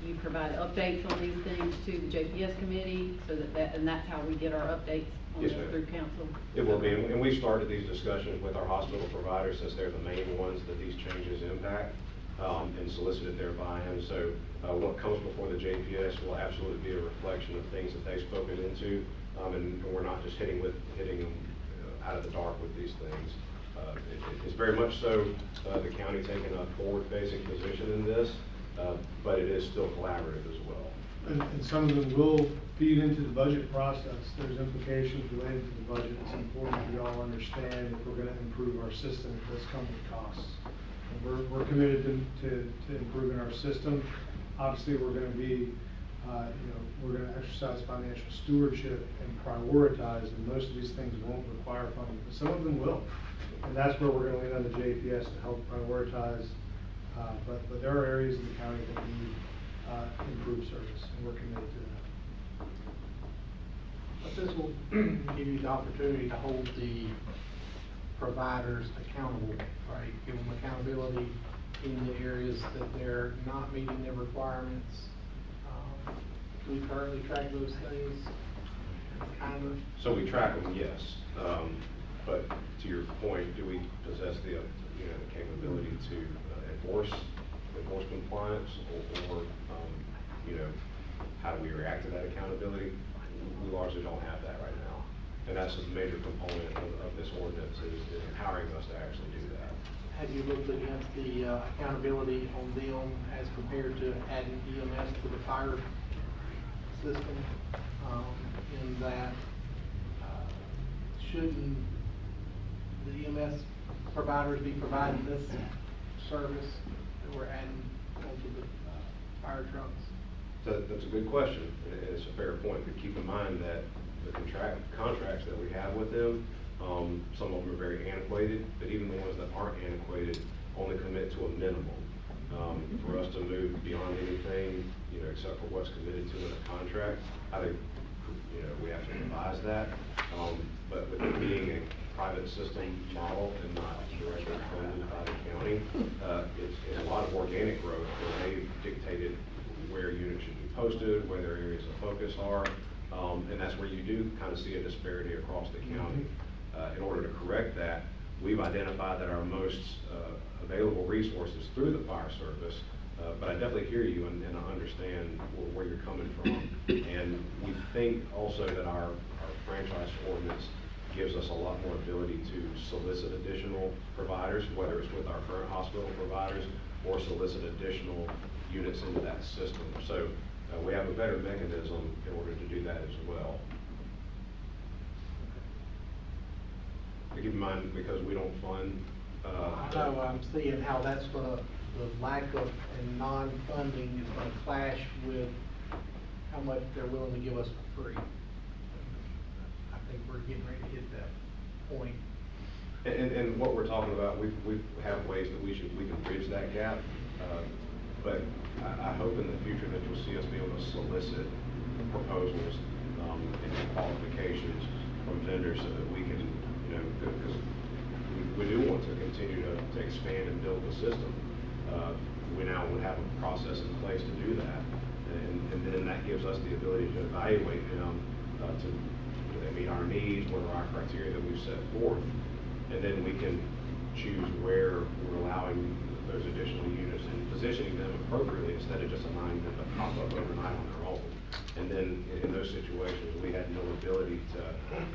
you provide updates on these things to the JPS committee, so and that's how we get our updates on Yes, this ma'am. through council? It will be, and we've started these discussions with our hospital providers since they're the main ones that these changes impact, and solicited their buy-in. So what comes before the JPS will absolutely be a reflection of things that they've spoken into, and we're not just hitting them out of the dark with these things. It's very much so the county taking a forward-facing position in this, but it is still collaborative as well. And some of them will feed into the budget process. There's implications related to the budget. It's important that we all understand if we're gonna improve our system, it does come with costs. And we're committed to improving our system. Obviously, we're gonna be, we're gonna exercise financial stewardship and prioritize, and most of these things won't require funding, but some of them will. And that's where we're gonna lean on the JPS to help prioritize. But there are areas in the county that need improved service, and we're committed to that. But this will give you the opportunity to hold the providers accountable, right? Give them accountability in the areas that they're not meeting their requirements. Do we currently track those things? Kind of. So we track them, yes. But to your point, do we possess the capability to enforce compliance, or how do we react to that accountability? We largely don't have that right now. And that's a major component of this ordinance is empowering us to actually do that. Have you looked against the accountability on them as compared to adding EMS to the fire system? In that, shouldn't the EMS providers be providing this service that we're adding onto the fire trucks? That's a good question. It's a fair point, but keep in mind that the contracts that we have with them, some of them are very antiquated, but even the ones that aren't antiquated only commit to a minimum. For us to move beyond anything, except for what's committed to in a contract, I think, we have to revise that. But with it being a private system model and not directly funded by the county, it's a lot of organic growth where they've dictated where units should be posted, where their areas of focus are, and that's where you do kind of see a disparity across the county. In order to correct that, we've identified that our most available resources through the fire service, but I definitely hear you and I understand where you're coming from. And we think also that our franchise ordinance gives us a lot more ability to solicit additional providers, whether it's with our current hospital providers or solicit additional units into that system. So we have a better mechanism in order to do that as well. Keep in mind, because we don't fund. I know, I'm seeing how that's gonna, the lack of and non-funding is gonna clash with how much they're willing to give us for free. I think we're getting ready to hit that point. And what we're talking about, we have ways that we can bridge that gap. But I hope in the future that you'll see us be able to solicit proposals and qualifications from vendors so that we can, because we do want to continue to expand and build the system. We now would have a process in place to do that. And then that gives us the ability to evaluate them, do they meet our needs, what are our criteria that we've set forth, and then we can choose where we're allowing those additional units and positioning them appropriately instead of just allowing them to pop up overnight on their own. And then in those situations, we had no ability to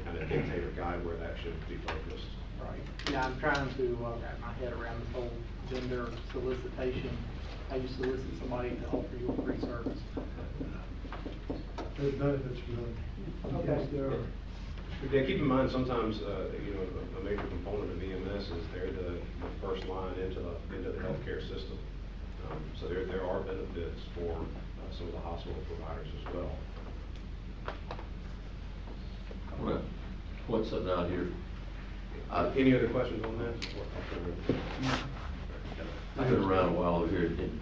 kind of dictate or guide where that should be focused. Right. Yeah, I'm trying to wrap my head around this whole vendor solicitation, how you solicit somebody to offer you a free service. There's benefits for them. Okay. Yes, there are. Yeah, keep in mind, sometimes, a major component of EMS is they're the first line into the healthcare system. So there are benefits for some of the hospital providers as well. I'm gonna point something out here. Any other questions on that? I've been around a while over here, and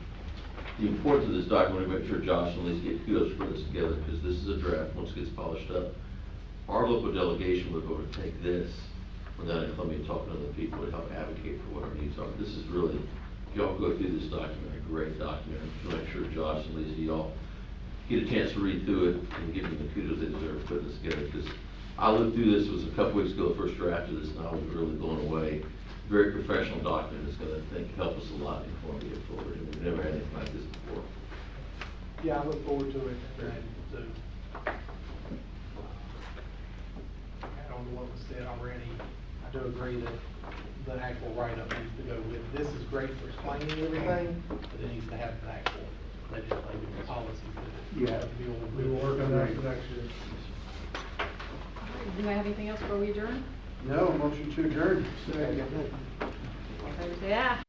the importance of this document, make sure Josh and Lisa get kudos for this together, because this is a draft, once it gets polished up. Our local delegation would go to take this, when down in Columbia, talking to other people, to help advocate for what our needs are. This is really, if y'all go through this document, a great document, to make sure Josh and Lisa, y'all get a chance to read through it and give them the kudos they deserve for putting this together, because I looked through this, it was a couple weeks ago, the first draft of this, and I was really blown away. Very professional document, it's gonna, I think, help us a lot before we get forward, and we've never had anything like this before. Yeah, I look forward to it, and to add on to what was said already, I do agree that the actual write-up needs to go with, this is great for explaining everything, but it needs to have an actual legislative policy that Yeah. deal with. We will work on that for next year. Do I have anything else before we adjourn? No, motion to adjourn. All in favor, say aye.